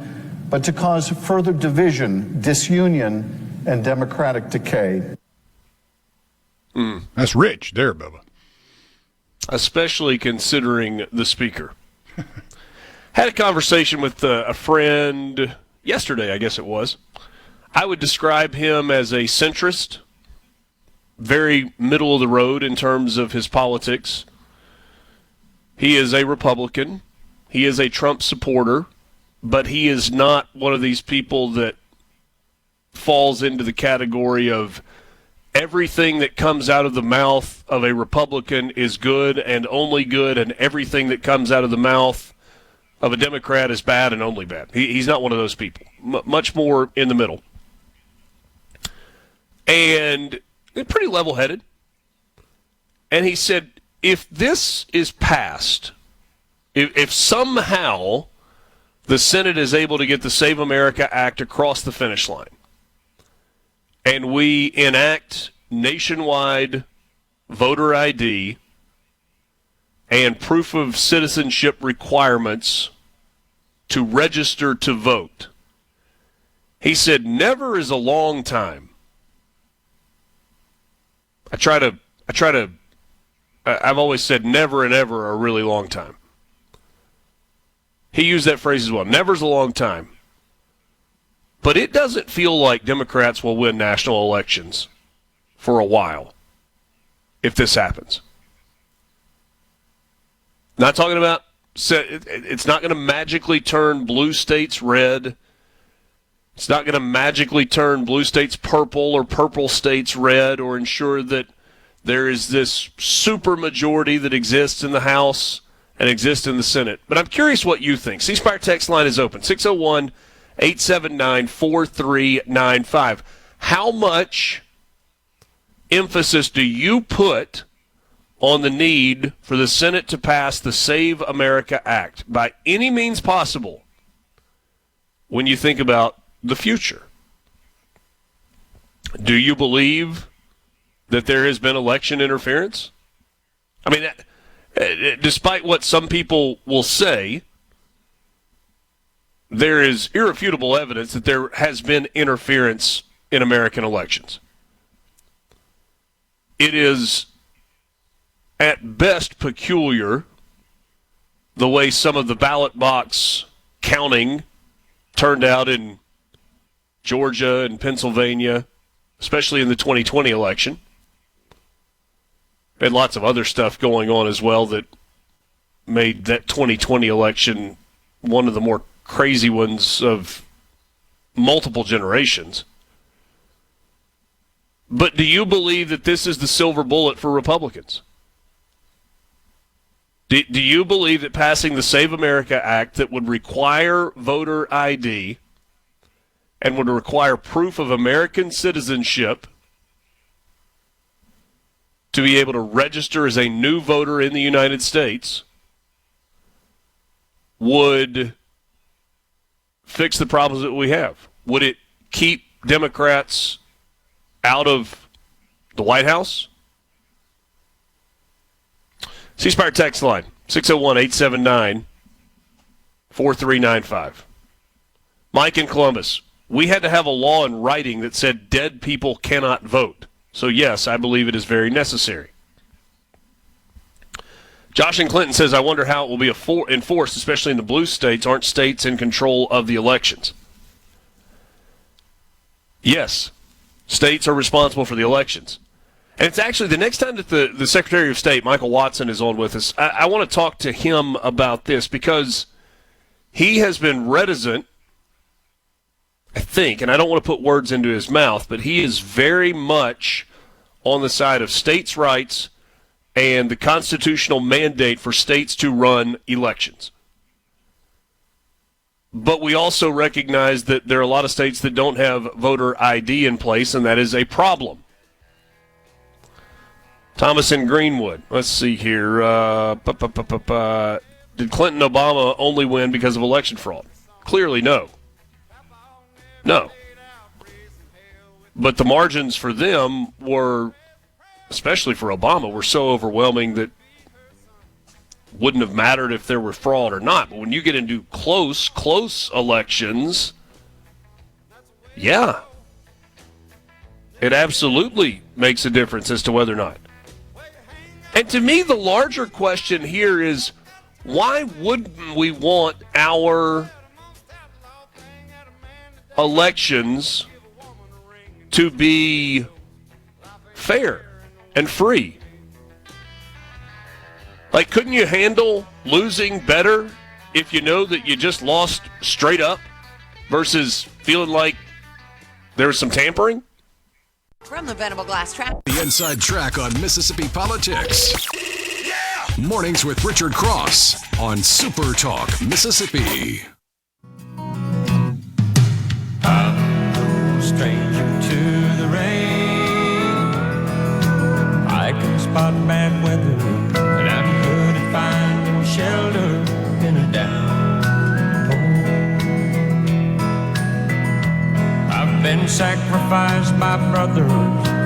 but to cause further division, disunion, and democratic decay. That's rich there, Bubba. Especially considering the speaker. Had a conversation with a friend yesterday, I guess it was. I would describe him as a centrist, very middle of the road in terms of his politics. He is a Republican. He is a Trump supporter, but he is not one of these people that falls into the category of everything that comes out of the mouth of a Republican is good and only good, and everything that comes out of the mouth of a Democrat is bad and only bad. He's not one of those people. Much more in the middle. And pretty level-headed. And he said, if this is passed, if somehow the Senate is able to get the Save America Act across the finish line, and we enact nationwide voter ID and proof of citizenship requirements to register to vote, he said, never is a long time. I've always said never and ever are a really long time. He used that phrase as well. Never's a long time But it doesn't feel like Democrats will win national elections for a while if this happens. Not talking about, it's not going to magically turn blue states red. It's not going to magically turn blue states purple or purple states red or ensure that there is this super majority that exists in the House and exists in the Senate. But I'm curious what you think. C Spire text line is open, 601-879-4395. How much emphasis do you put on the need for the Senate to pass the Save America Act by any means possible when you think about the future? Do you believe that there has been election interference? I mean, despite what some people will say, there is irrefutable evidence that there has been interference in American elections. It is at best peculiar the way some of the ballot box counting turned out in Georgia and Pennsylvania, especially in the 2020 election. And lots of other stuff going on as well that made that 2020 election one of the more crazy ones of multiple generations. But do you believe that this is the silver bullet for Republicans? Do you believe that passing the Save America Act that would require voter ID and would require proof of American citizenship to be able to register as a new voter in the United States would fix the problems that we have? Would it keep Democrats out of the White House? C-Spire text line, 601-879-4395. Mike in Columbus, we had to have a law in writing that said dead people cannot vote. So, yes, I believe it is very necessary. Josh in Clinton says, I wonder how it will be enforced, especially in the blue states. Aren't states in control of the elections? Yes, states are responsible for the elections. And it's actually the next time that the Secretary of State, Michael Watson, is on with us, I want to talk to him about this because he has been reticent, I think, and I don't want to put words into his mouth, but he is very much on the side of states' rights and the constitutional mandate for states to run elections. But we also recognize that there are a lot of states that don't have voter ID in place, and that is a problem. Thomas in Greenwood. Let's see here. Did Clinton and Obama only win because of election fraud? Clearly, no. No. But the margins for them were, especially for Obama, were so overwhelming that wouldn't have mattered if there were fraud or not. But when you get into close elections, yeah, it absolutely makes a difference as to whether or not. And to me, the larger question here is, why wouldn't we want our elections to be fair and free? Like, couldn't you handle losing better if you know that you just lost straight up versus feeling like there was some tampering? From the Venable Glass Trap. The inside track on Mississippi politics. Yeah! Mornings with Richard Cross on SuperTalk, Mississippi. I'm no stranger to the rain. I can spot bad weather, and I'm good at finding shelter in a downpour. I've been sacrificed by brothers.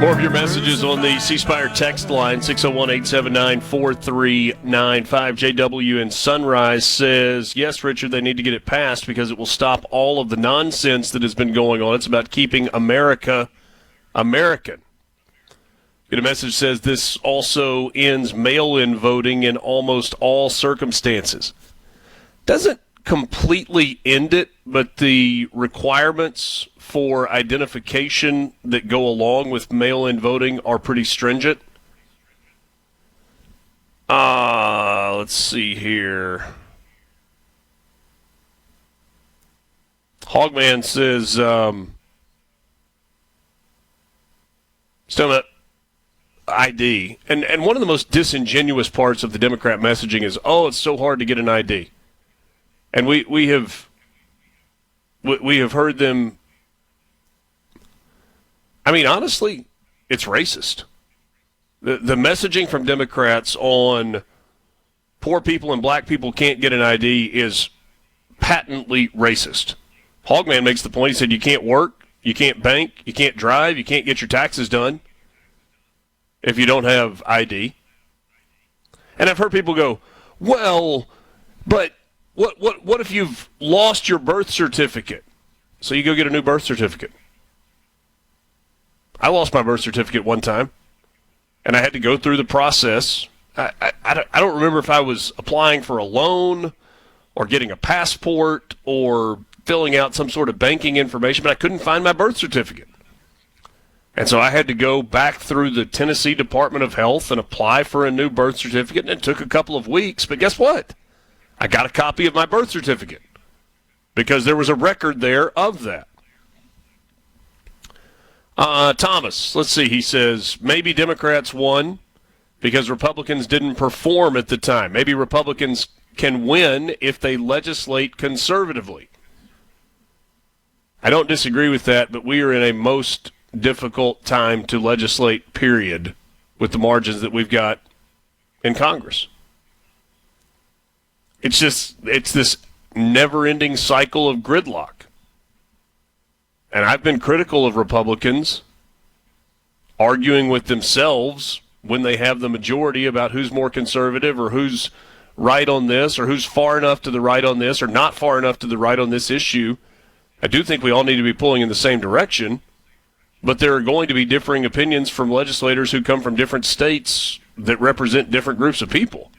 More of your messages on the C-Spire text line, 601-879-4395. JW in Sunrise says, yes, Richard, they need to get it passed because it will stop all of the nonsense that has been going on. It's about keeping America American. Get a message that says this also ends mail-in voting in almost all circumstances. Doesn't completely end it, but the requirements for identification that go along with mail-in voting are pretty stringent. Let's see here. Hogman says, still not ID. And one of the most disingenuous parts of the Democrat messaging is, oh, it's so hard to get an ID. And we have heard them. I mean, honestly, it's racist. The messaging from Democrats on poor people and black people can't get an ID is patently racist. Hogman makes the point. He said you can't work, you can't bank, you can't drive, you can't get your taxes done if you don't have ID. And I've heard people go, well, but what if you've lost your birth certificate? So you go get a new birth certificate. I lost my birth certificate one time, and I had to go through the process. I don't remember if I was applying for a loan or getting a passport or filling out some sort of banking information, but I couldn't find my birth certificate. And so I had to go back through the Tennessee Department of Health and apply for a new birth certificate, and it took a couple of weeks. But guess what? I got a copy of my birth certificate because there was a record there of that. Thomas, let's see, he says, maybe Democrats won because Republicans didn't perform at the time. Maybe Republicans can win if they legislate conservatively. I don't disagree with that, but we are in a most difficult time to legislate, period, with the margins that we've got in Congress. It's this never-ending cycle of gridlock. And I've been critical of Republicans arguing with themselves when they have the majority about who's more conservative or who's right on this or who's far enough to the right on this or not far enough to the right on this issue. I do think we all need to be pulling in the same direction, but there are going to be differing opinions from legislators who come from different states that represent different groups of people.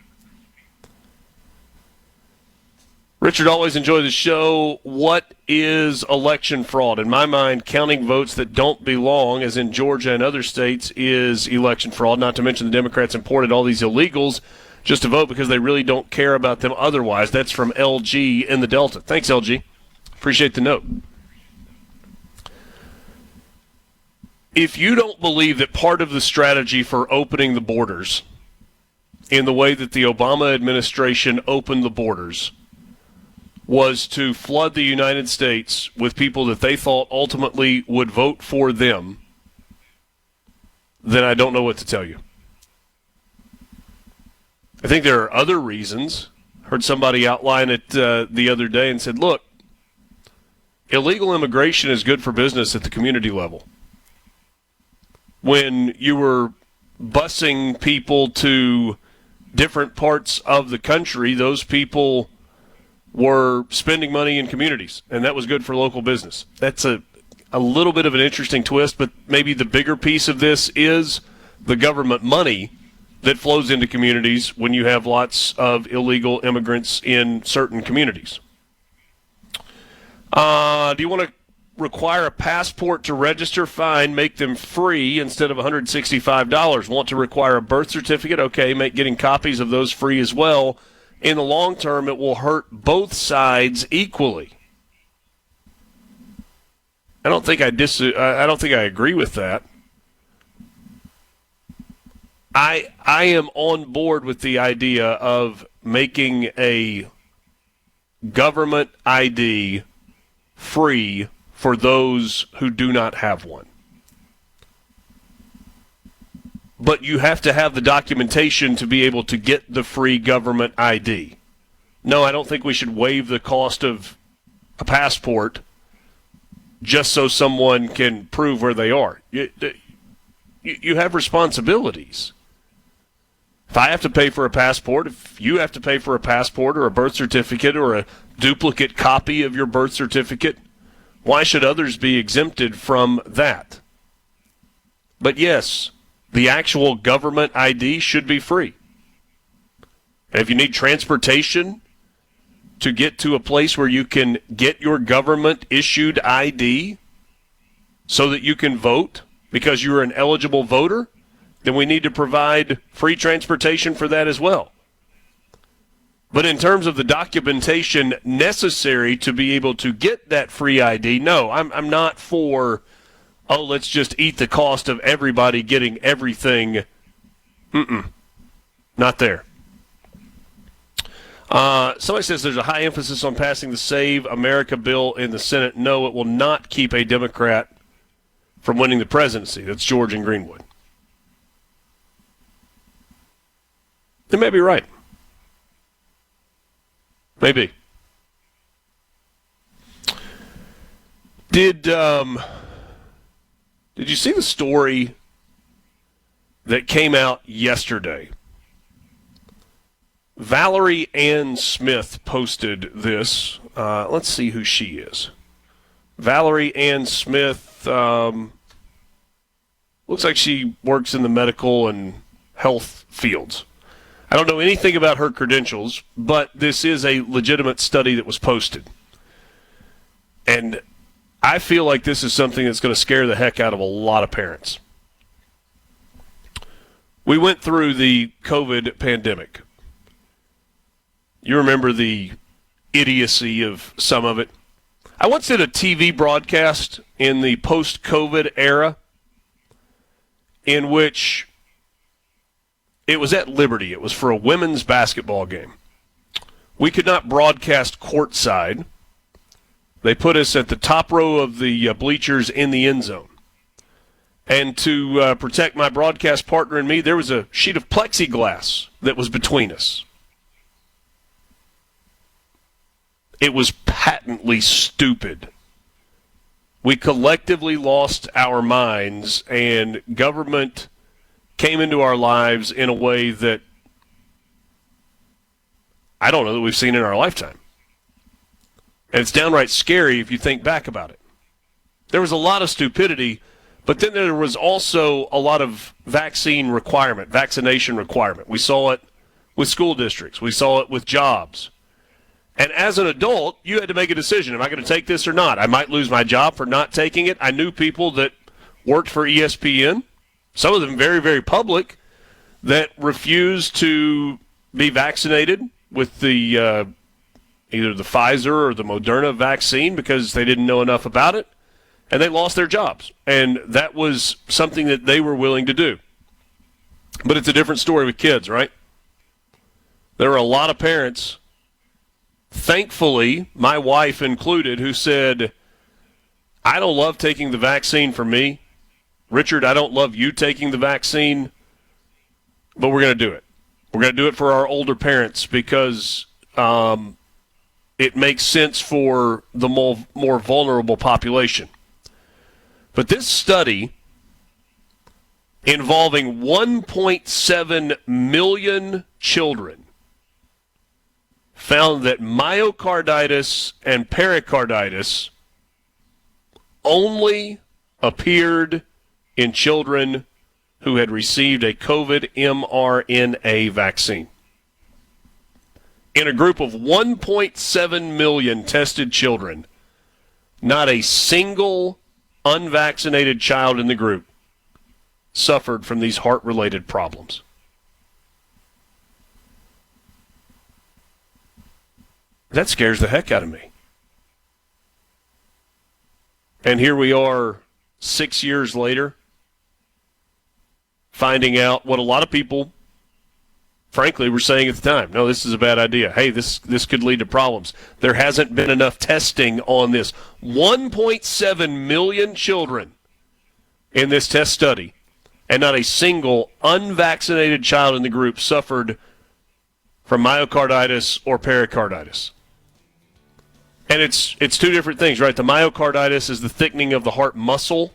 Richard, always enjoy the show. What is election fraud? In my mind, counting votes that don't belong, as in Georgia and other states, is election fraud, not to mention the Democrats imported all these illegals just to vote because they really don't care about them otherwise. That's from LG in the Delta. Thanks, LG. Appreciate the note. If you don't believe that part of the strategy for opening the borders in the way that the Obama administration opened the borders was to flood the United States with people that they thought ultimately would vote for them, then I don't know what to tell you. I think there are other reasons. Heard somebody outline it the other day and said, look, illegal immigration is good for business at the community level. When you were busing people to different parts of the country, those people were spending money in communities, and that was good for local business. That's a little bit of an interesting twist, but maybe the bigger piece of this is the government money that flows into communities when you have lots of illegal immigrants in certain communities. Do you want to require a passport to register? Fine, make them free instead of $165. Want to require a birth certificate? Okay, make getting copies of those free as well. In the long term, it will hurt both sides equally. I don't think I agree with that. I am on board with the idea of making a government ID free for those who do not have one. But you have to have the documentation to be able to get the free government ID. No, I don't think we should waive the cost of a passport just so someone can prove where they are. You have responsibilities. If I have to pay for a passport, if you have to pay for a passport or a birth certificate or a duplicate copy of your birth certificate, why should others be exempted from that? But yes, the actual government ID should be free. And if you need transportation to get to a place where you can get your government-issued ID so that you can vote because you're an eligible voter, then we need to provide free transportation for that as well. But in terms of the documentation necessary to be able to get that free ID, no, I'm not for, let's just eat the cost of everybody getting everything. Not there. Somebody says there's a high emphasis on passing the Save America bill in the Senate. No, it will not keep a Democrat from winning the presidency. That's George in Greenwood. They may be right. Maybe. Did you see the story that came out yesterday? Valerie Ann Smith posted this. Let's see who she is. Valerie Ann Smith looks like she works in the medical and health fields. I don't know anything about her credentials, but this is a legitimate study that was posted. And I feel like this is something that's going to scare the heck out of a lot of parents. We went through the COVID pandemic. You remember the idiocy of some of it. I once did a TV broadcast in the post-COVID era in which it was at Liberty. It was for a women's basketball game. We could not broadcast courtside. They put us at the top row of the bleachers in the end zone. And to protect my broadcast partner and me, there was a sheet of plexiglass that was between us. It was patently stupid. We collectively lost our minds, and government came into our lives in a way that I don't know that we've seen in our lifetime. And it's downright scary if you think back about it. There was a lot of stupidity, but then there was also a lot of vaccination requirement. We saw it with school districts. We saw it with jobs. And as an adult, you had to make a decision. Am I going to take this or not? I might lose my job for not taking it. I knew people that worked for ESPN, some of them very, very public, that refused to be vaccinated with the either the Pfizer or the Moderna vaccine because they didn't know enough about it, and they lost their jobs. And that was something that they were willing to do. But it's a different story with kids, right? There are a lot of parents, thankfully, my wife included, who said, I don't love taking the vaccine for me. Richard, I don't love you taking the vaccine, but we're going to do it. We're going to do it for our older parents because it makes sense for the more vulnerable population. But this study involving 1.7 million children found that myocarditis and pericarditis only appeared in children who had received a COVID mRNA vaccine. In a group of 1.7 million tested children, not a single unvaccinated child in the group suffered from these heart-related problems. That scares the heck out of me. And here we are 6 years later, finding out what a lot of people, frankly, were saying at the time. No, this is a bad idea. Hey, this could lead to problems. There hasn't been enough testing on this. 1.7 million children in this test study, and not a single unvaccinated child in the group suffered from myocarditis or pericarditis. And it's two different things, right? The myocarditis is the thickening of the heart muscle.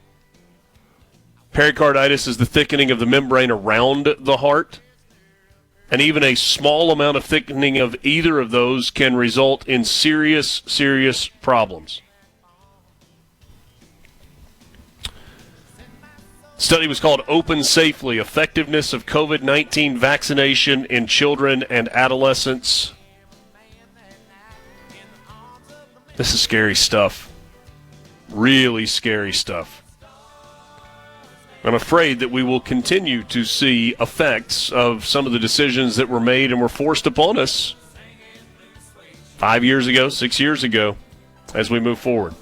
Pericarditis is the thickening of the membrane around the heart. And even a small amount of thickening of either of those can result in serious, serious problems. Study was called Open Safely, Effectiveness of COVID-19 Vaccination in Children and Adolescents. This is scary stuff. Really scary stuff. I'm afraid that we will continue to see effects of some of the decisions that were made and were forced upon us 5 years ago, 6 years ago, as we move forward.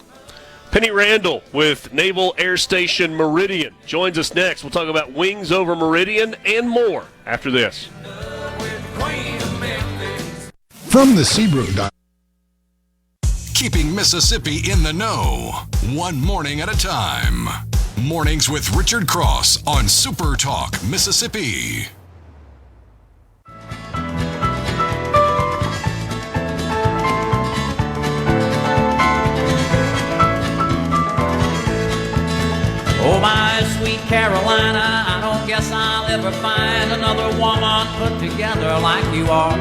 Penny Randall with Naval Air Station Meridian joins us next. We'll talk about wings over Meridian and more after this. From the Seabrook. Keeping Mississippi in the know, one morning at a time. Mornings with Richard Cross on SuperTalk Mississippi. Oh, my sweet Carolina, I don't guess I'll ever find another woman put together like you are.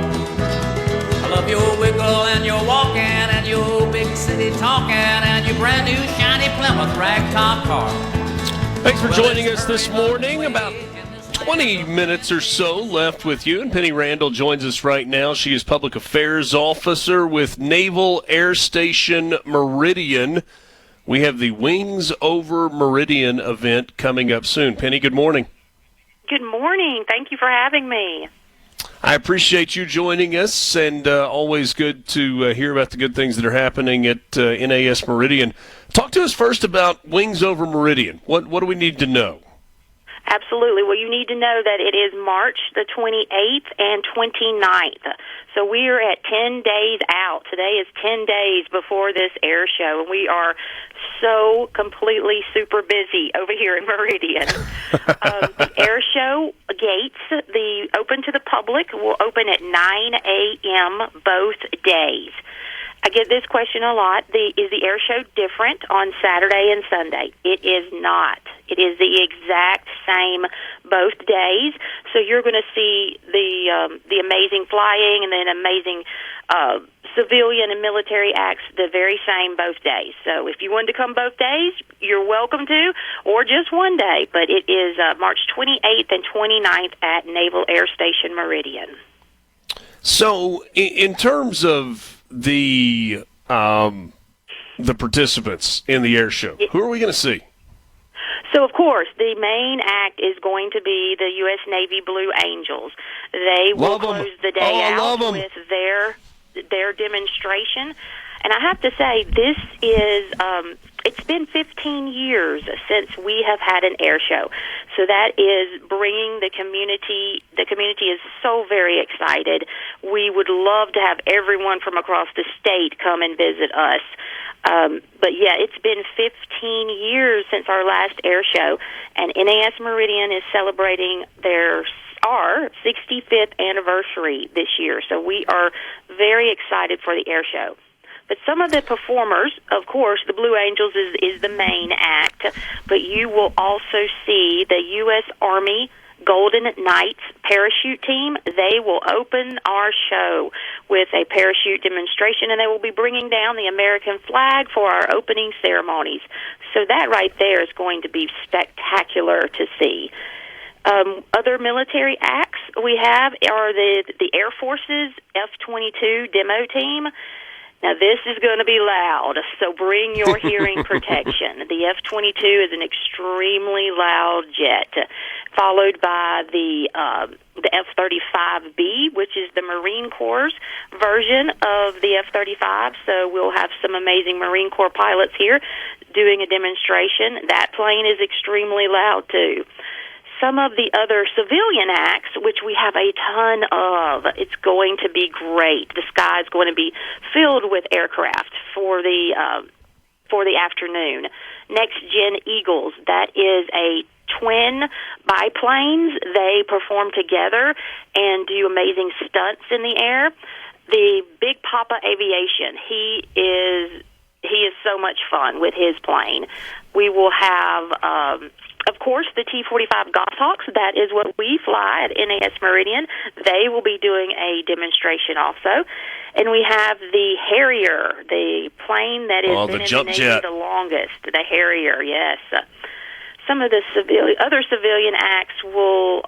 I love your wiggle and your walking and your big city talking and your brand new shiny Plymouth ragtop car. Thanks for joining us this morning. About 20 minutes or so left with you, and Penny Randall joins us right now. She is Public Affairs Officer with Naval Air Station Meridian. We have the Wings Over Meridian event coming up soon. Penny, good morning. Good morning. Thank you for having me. I appreciate you joining us, and always good to hear about the good things that are happening at NAS Meridian. Talk to us first about Wings Over Meridian. What do we need to know? Absolutely. Well, you need to know that it is March the 28th and 29th. So we are at 10 days out. Today is 10 days before this air show, and we are so completely super busy over here in Meridian. The air show gates, the open to the public, will open at 9 a.m. both days. I get this question a lot. Is the air show different on Saturday and Sunday? It is not. It is the exact same both days. So you're going to see the amazing flying and then amazing civilian and military acts the very same both days. So if you wanted to come both days, you're welcome to, or just one day. But it is March 28th and 29th at Naval Air Station Meridian. So in terms of the participants in the air show, who are we going to see? So, of course, the main act is going to be the U.S. Navy Blue Angels. They will close the day out with their demonstration. And I have to say, this is it's been 15 years since we have had an air show. So that is bringing the community. The community is so very excited. We would love to have everyone from across the state come and visit us. But yeah, it's been 15 years since our last air show, and NAS Meridian is celebrating our 65th anniversary this year. So we are very excited for the air show. But some of the performers, of course, the Blue Angels is the main act, but you will also see the U.S. Army Golden Knights parachute team. They will open our show with a parachute demonstration, and they will be bringing down the American flag for our opening ceremonies. So that right there is going to be spectacular to see. Other military acts we have are the Air Force's F-22 demo team. Now, this is going to be loud, so bring your hearing protection. The F-22 is an extremely loud jet, followed by the F-35B, which is the Marine Corps' version of the F-35. So we'll have some amazing Marine Corps pilots here doing a demonstration. That plane is extremely loud, too. Some of the other civilian acts, which we have a ton of, it's going to be great. The sky is going to be filled with aircraft for the afternoon. Next Gen Eagles, that is a twin biplanes. They perform together and do amazing stunts in the air. The Big Papa Aviation, he is so much fun with his plane. We will have of course, the T-45 Goshawks, that is what we fly at NAS Meridian. They will be doing a demonstration also. And we have the Harrier, the plane that has been in the Navy the longest, the Harrier, yes. Some of the other civilian acts will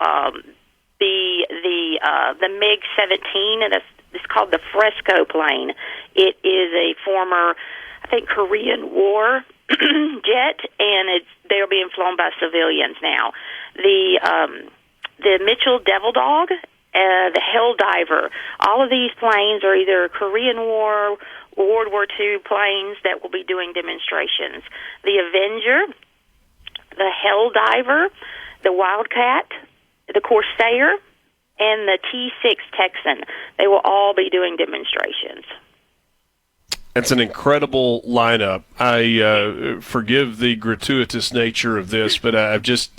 be the MiG-17, and it's called the Fresco plane. It is a former, I think, Korean War jet, and they're being flown by civilians now. The Mitchell Devil Dog, the Hell Diver, all of these planes are either Korean War, World War II planes that will be doing demonstrations. The Avenger, the Hell Diver, the Wildcat, the Corsair, and the T-6 Texan. They will all be doing demonstrations. It's an incredible lineup. I forgive the gratuitous nature of this, but I've just,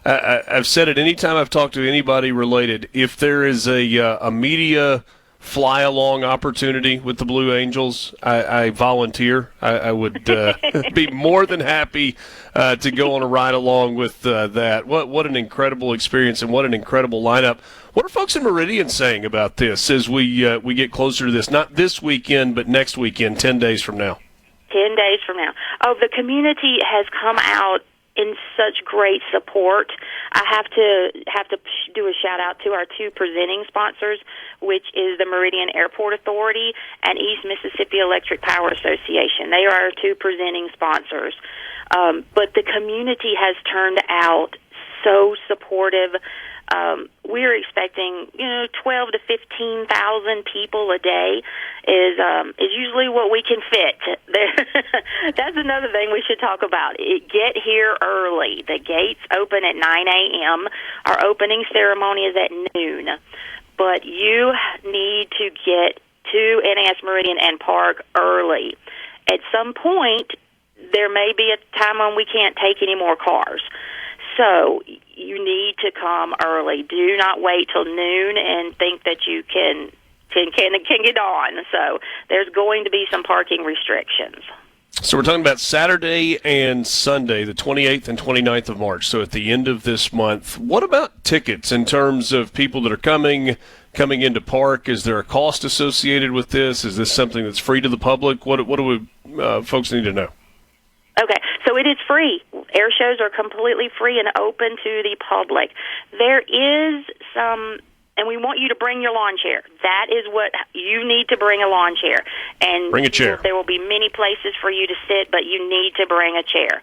I've said it anytime I've talked to anybody related. If there is a media fly-along opportunity with the Blue Angels, I volunteer. I would be more than happy to go on a ride-along with that. What an incredible experience and what an incredible lineup. What are folks in Meridian saying about this as we get closer to this? Not this weekend, but next weekend, 10 days from now. 10 days from now. Oh, the community has come out in such great support. I have to do a shout out to our two presenting sponsors, which is the Meridian Airport Authority and East Mississippi Electric Power Association. They are our two presenting sponsors. But the community has turned out so supportive. We're expecting, 12 to 15,000 people a day is usually what we can fit. That's another thing we should talk about. Get here early. The gates open at 9 a.m. Our opening ceremony is at noon. But you need to get to NAS Meridian and park early. At some point, there may be a time when we can't take any more cars. So you need to come early. Do not wait till noon and think that you can get on. So there's going to be some parking restrictions. So we're talking about Saturday and Sunday, the 28th and 29th of March, so at the end of this month. What about tickets in terms of people that are coming into park? Is there a cost associated with this? Is this something that's free to the public? What do folks need to know? Okay, so it is free. Air shows are completely free and open to the public. There is some, and we want you to bring your lawn chair. That is what you need to bring, a lawn chair. And bring a chair. There will be many places for you to sit, but you need to bring a chair.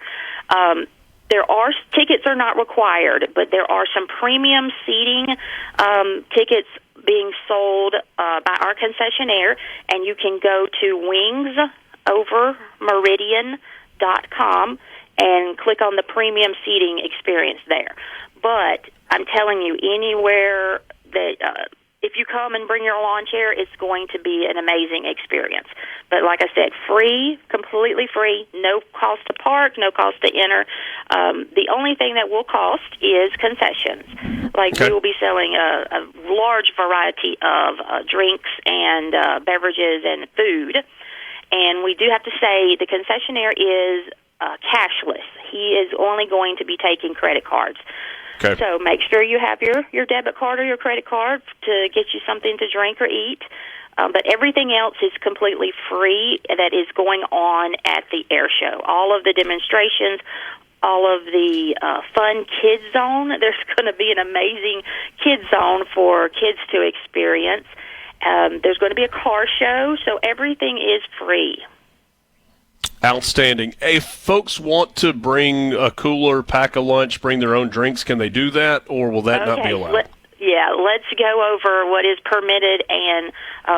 Tickets are not required, but there are some premium seating tickets being sold by our concessionaire, and you can go to wingsovermeridian.com and click on the premium seating experience there. But I'm telling you, anywhere that if you come and bring your lawn chair, it's going to be an amazing experience. But like I said, free, completely free, no cost to park, no cost to enter. The only thing that will cost is concessions. We will be selling a large variety of drinks and beverages and food. And we do have to say the concessionaire is cashless. He is only going to be taking credit cards. Okay. So make sure you have your debit card or your credit card to get you something to drink or eat. But everything else is completely free that is going on at the air show. All of the demonstrations, all of the fun kids zone. There's going to be an amazing kids zone for kids to experience. There's going to be a car show, so everything is free. Outstanding. If folks want to bring a cooler, pack a lunch, bring their own drinks, can they do that, or will that not be allowed? Let's go over what is permitted and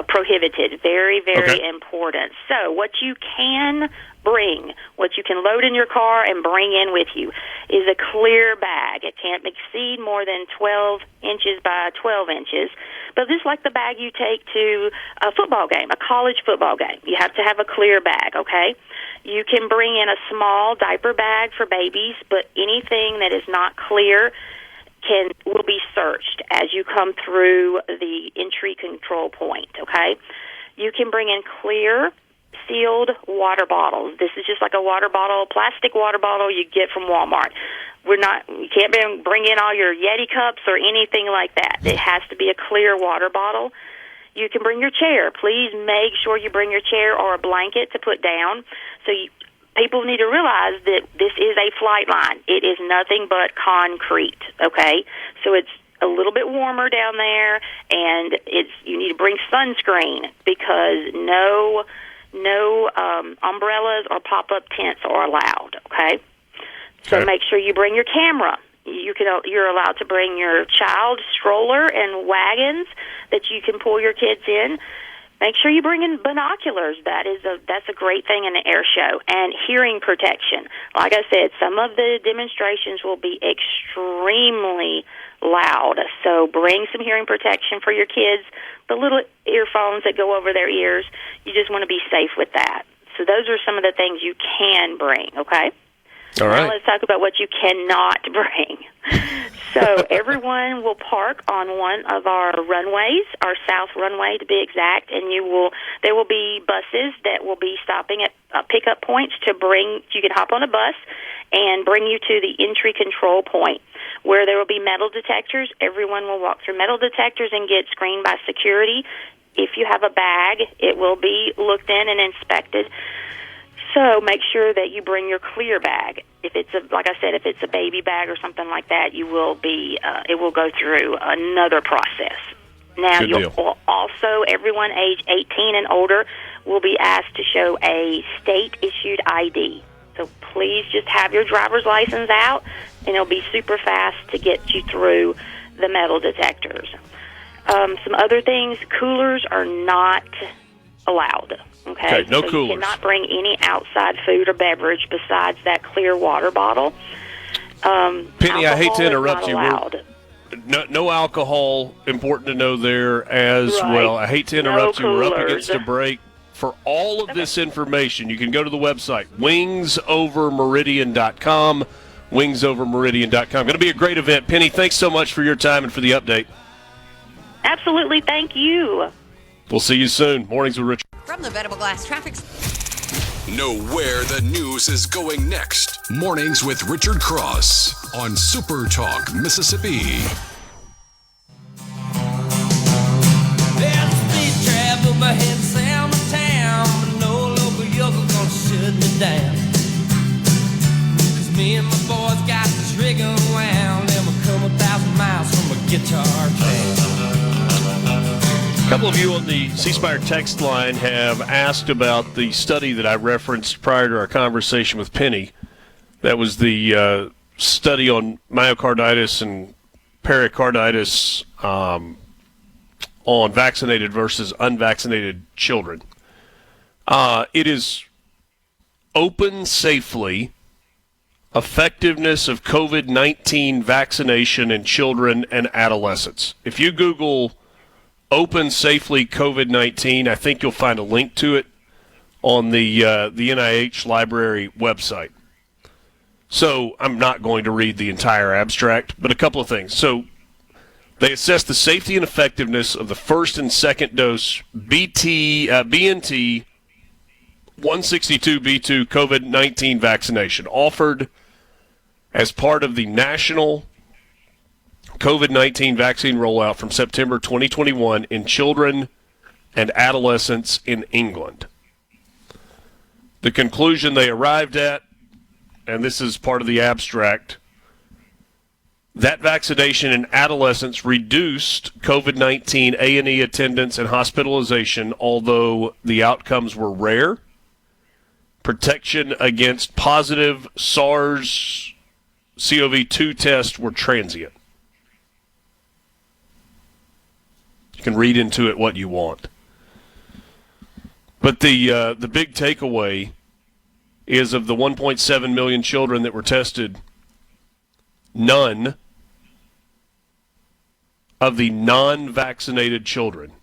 prohibited. Very, very important. So what you can bring, what you can load in your car and bring in with you, is a clear bag. It can't exceed more than 12 inches by 12 inches. But this is like the bag you take to a football game, a college football game. You have to have a clear bag, okay? You can bring in a small diaper bag for babies, but anything that is not clear will be searched as you come through the entry control point, okay? You can bring in clear, sealed water bottles. This is just like a water bottle, plastic water bottle you get from Walmart. You can't bring in all your Yeti cups or anything like that. It has to be a clear water bottle. You can bring your chair. Please make sure you bring your chair or a blanket to put down. So people need to realize that this is a flight line. It is nothing but concrete, okay? So it's a little bit warmer down there, and you need to bring sunscreen because no umbrellas or pop-up tents are allowed. Okay, so make sure you bring your camera. You're allowed to bring your child stroller and wagons that you can pull your kids in. Make sure you bring in binoculars. That's a great thing in an air show. And hearing protection. Like I said, some of the demonstrations will be extremely loud. So bring some hearing protection for your kids. The little earphones that go over their ears. You just want to be safe with that. So those are some of the things you can bring, okay? All right. Now let's talk about what you cannot bring. So everyone will park on one of our runways, our south runway to be exact, and there will be buses that will be stopping at pickup points you can hop on a bus and bring you to the entry control point where there will be metal detectors. Everyone will walk through metal detectors and get screened by security. If you have a bag, it will be looked in and inspected. So make sure that you bring your clear bag. If it's a baby bag or something like that, it will go through another process. Now, everyone age 18 and older will be asked to show a state-issued ID. So please just have your driver's license out, and it'll be super fast to get you through the metal detectors. Some other things, coolers are not allowed. Okay, no so coolers. You cannot bring any outside food or beverage besides that clear water bottle. Penny, I hate to interrupt you. Allowed. No alcohol, important to know there as well. I hate to interrupt you. We're up against a break. For all of this information, you can go to the website, wingsovermeridian.com, wingsovermeridian.com. Going to be a great event. Penny, thanks so much for your time and for the update. Absolutely, thank you. We'll see you soon. Mornings with Richard. From the Venable Glass Traffic. Know where the news is going next. Mornings with Richard Cross on SuperTalk, Mississippi. There's speed trap overhead, sound of town, but no local yokel gonna shut me down. 'Cause me and my boys got this rig unwound, and we'll come 1,000 miles from a guitar town. A couple of you on the C-Spire text line have asked about the study that I referenced prior to our conversation with Penny. That was the study on myocarditis and pericarditis on vaccinated versus unvaccinated children. It is open safely, effectiveness of COVID-19 vaccination in children and adolescents. If you Google Open Safely COVID-19, I think you'll find a link to it on the NIH library website. So I'm not going to read the entire abstract, but a couple of things. So they assess the safety and effectiveness of the first and second dose BNT 162b2 COVID-19 vaccination offered as part of the national COVID-19 vaccine rollout from September 2021 in children and adolescents in England. The conclusion they arrived at, and this is part of the abstract, that vaccination in adolescents reduced COVID-19 A&E attendance and hospitalization, although the outcomes were rare. Protection against positive SARS-CoV-2 tests were transient. You can read into it what you want. But the big takeaway is of the 1.7 million children that were tested, none of the non-vaccinated children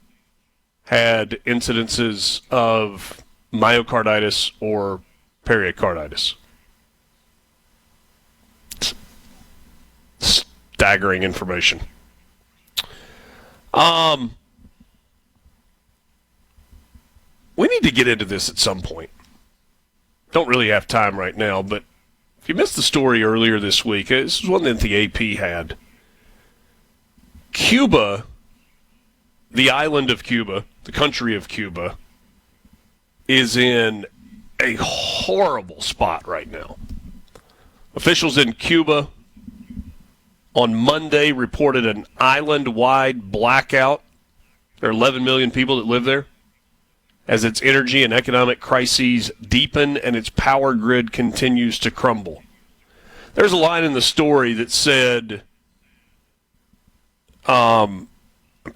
had incidences of myocarditis or pericarditis. Staggering information. We need to get into this at some point. Don't really have time right now, but if you missed the story earlier this week, this is one that the AP had. Cuba, the island of Cuba, the country of Cuba, is in a horrible spot right now. Officials in Cuba on Monday reported an island-wide blackout. There are 11 million people that live there, as its energy and economic crises deepen and its power grid continues to crumble. There's a line in the story that said, I'm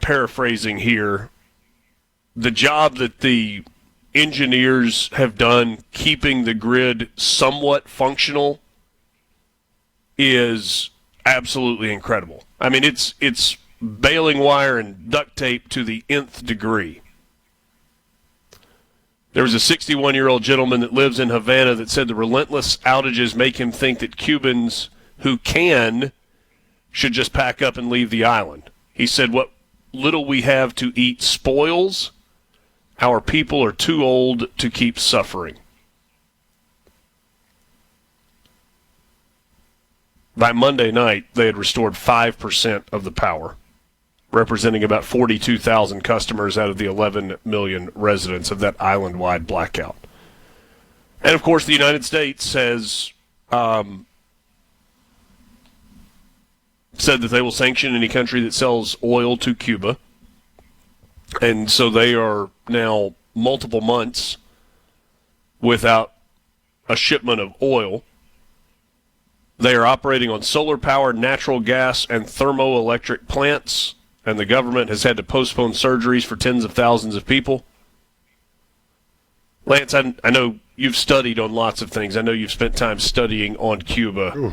paraphrasing here, the job that the engineers have done keeping the grid somewhat functional is absolutely incredible. I mean, it's baling wire and duct tape to the nth degree. There was a 61-year-old gentleman that lives in Havana that said the relentless outages make him think that Cubans who can should just pack up and leave the island. He said, what little we have to eat spoils. Our people are too old to keep suffering. By Monday night, they had restored 5% of the power, representing about 42,000 customers out of the 11 million residents of that island-wide blackout. And, of course, the United States has said that they will sanction any country that sells oil to Cuba. And so they are now multiple months without a shipment of oil. They are operating on solar-powered natural gas and thermoelectric plants, and the government has had to postpone surgeries for tens of thousands of people. Lance, I know you've studied on lots of things. I know you've spent time studying on Cuba. Ooh,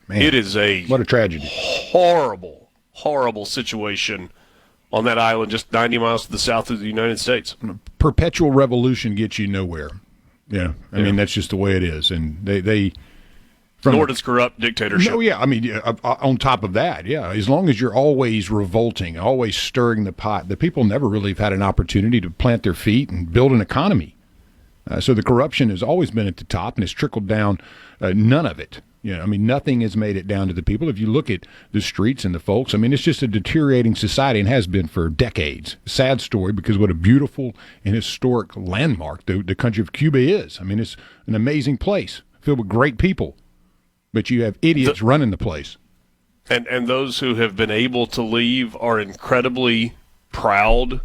man. It is what a tragedy. Horrible, horrible situation on that island just 90 miles to the south of the United States. Perpetual revolution gets you nowhere. Yeah, I mean, that's just the way it is. And they nor does corrupt dictatorship. No, yeah, I mean, on top of that, yeah, as long as you're always revolting, always stirring the pot, the people never really have had an opportunity to plant their feet and build an economy. So the corruption has always been at the top, and it's trickled down. None of it. I mean, nothing has made it down to the people. If you look at the streets and the folks, I mean, it's just a deteriorating society and has been for decades. Sad story, because what a beautiful and historic landmark the country of Cuba is. I mean, it's an amazing place filled with great people, but you have idiots running the place. And those who have been able to leave are incredibly proud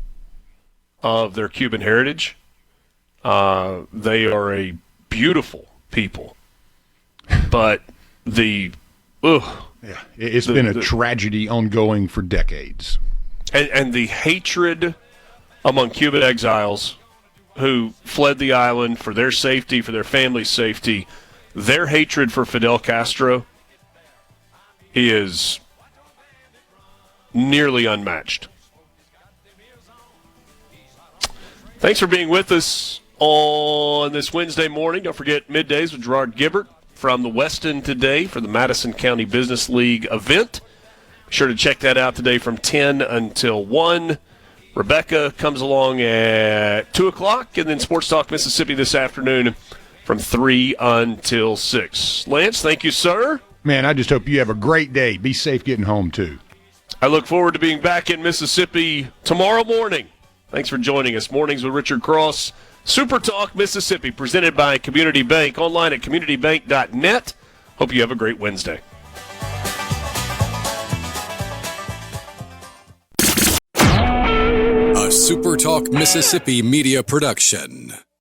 of their Cuban heritage. They are a beautiful people. But it's been a tragedy ongoing for decades. And the hatred among Cuban exiles who fled the island for their safety, for their family's safety, their hatred for Fidel Castro is nearly unmatched. Thanks for being with us on this Wednesday morning. Don't forget middays with Gerard Gibbert from the Westin today for the Madison County Business League event. Be sure to check that out today from 10 until 1. Rebecca comes along at 2 o'clock, and then Sports Talk Mississippi this afternoon from 3 until 6. Lance, thank you, sir. Man, I just hope you have a great day. Be safe getting home, too. I look forward to being back in Mississippi tomorrow morning. Thanks for joining us. Mornings with Richard Cross. SuperTalk Mississippi, presented by Community Bank. Online at communitybank.net. Hope you have a great Wednesday. A SuperTalk Mississippi media production.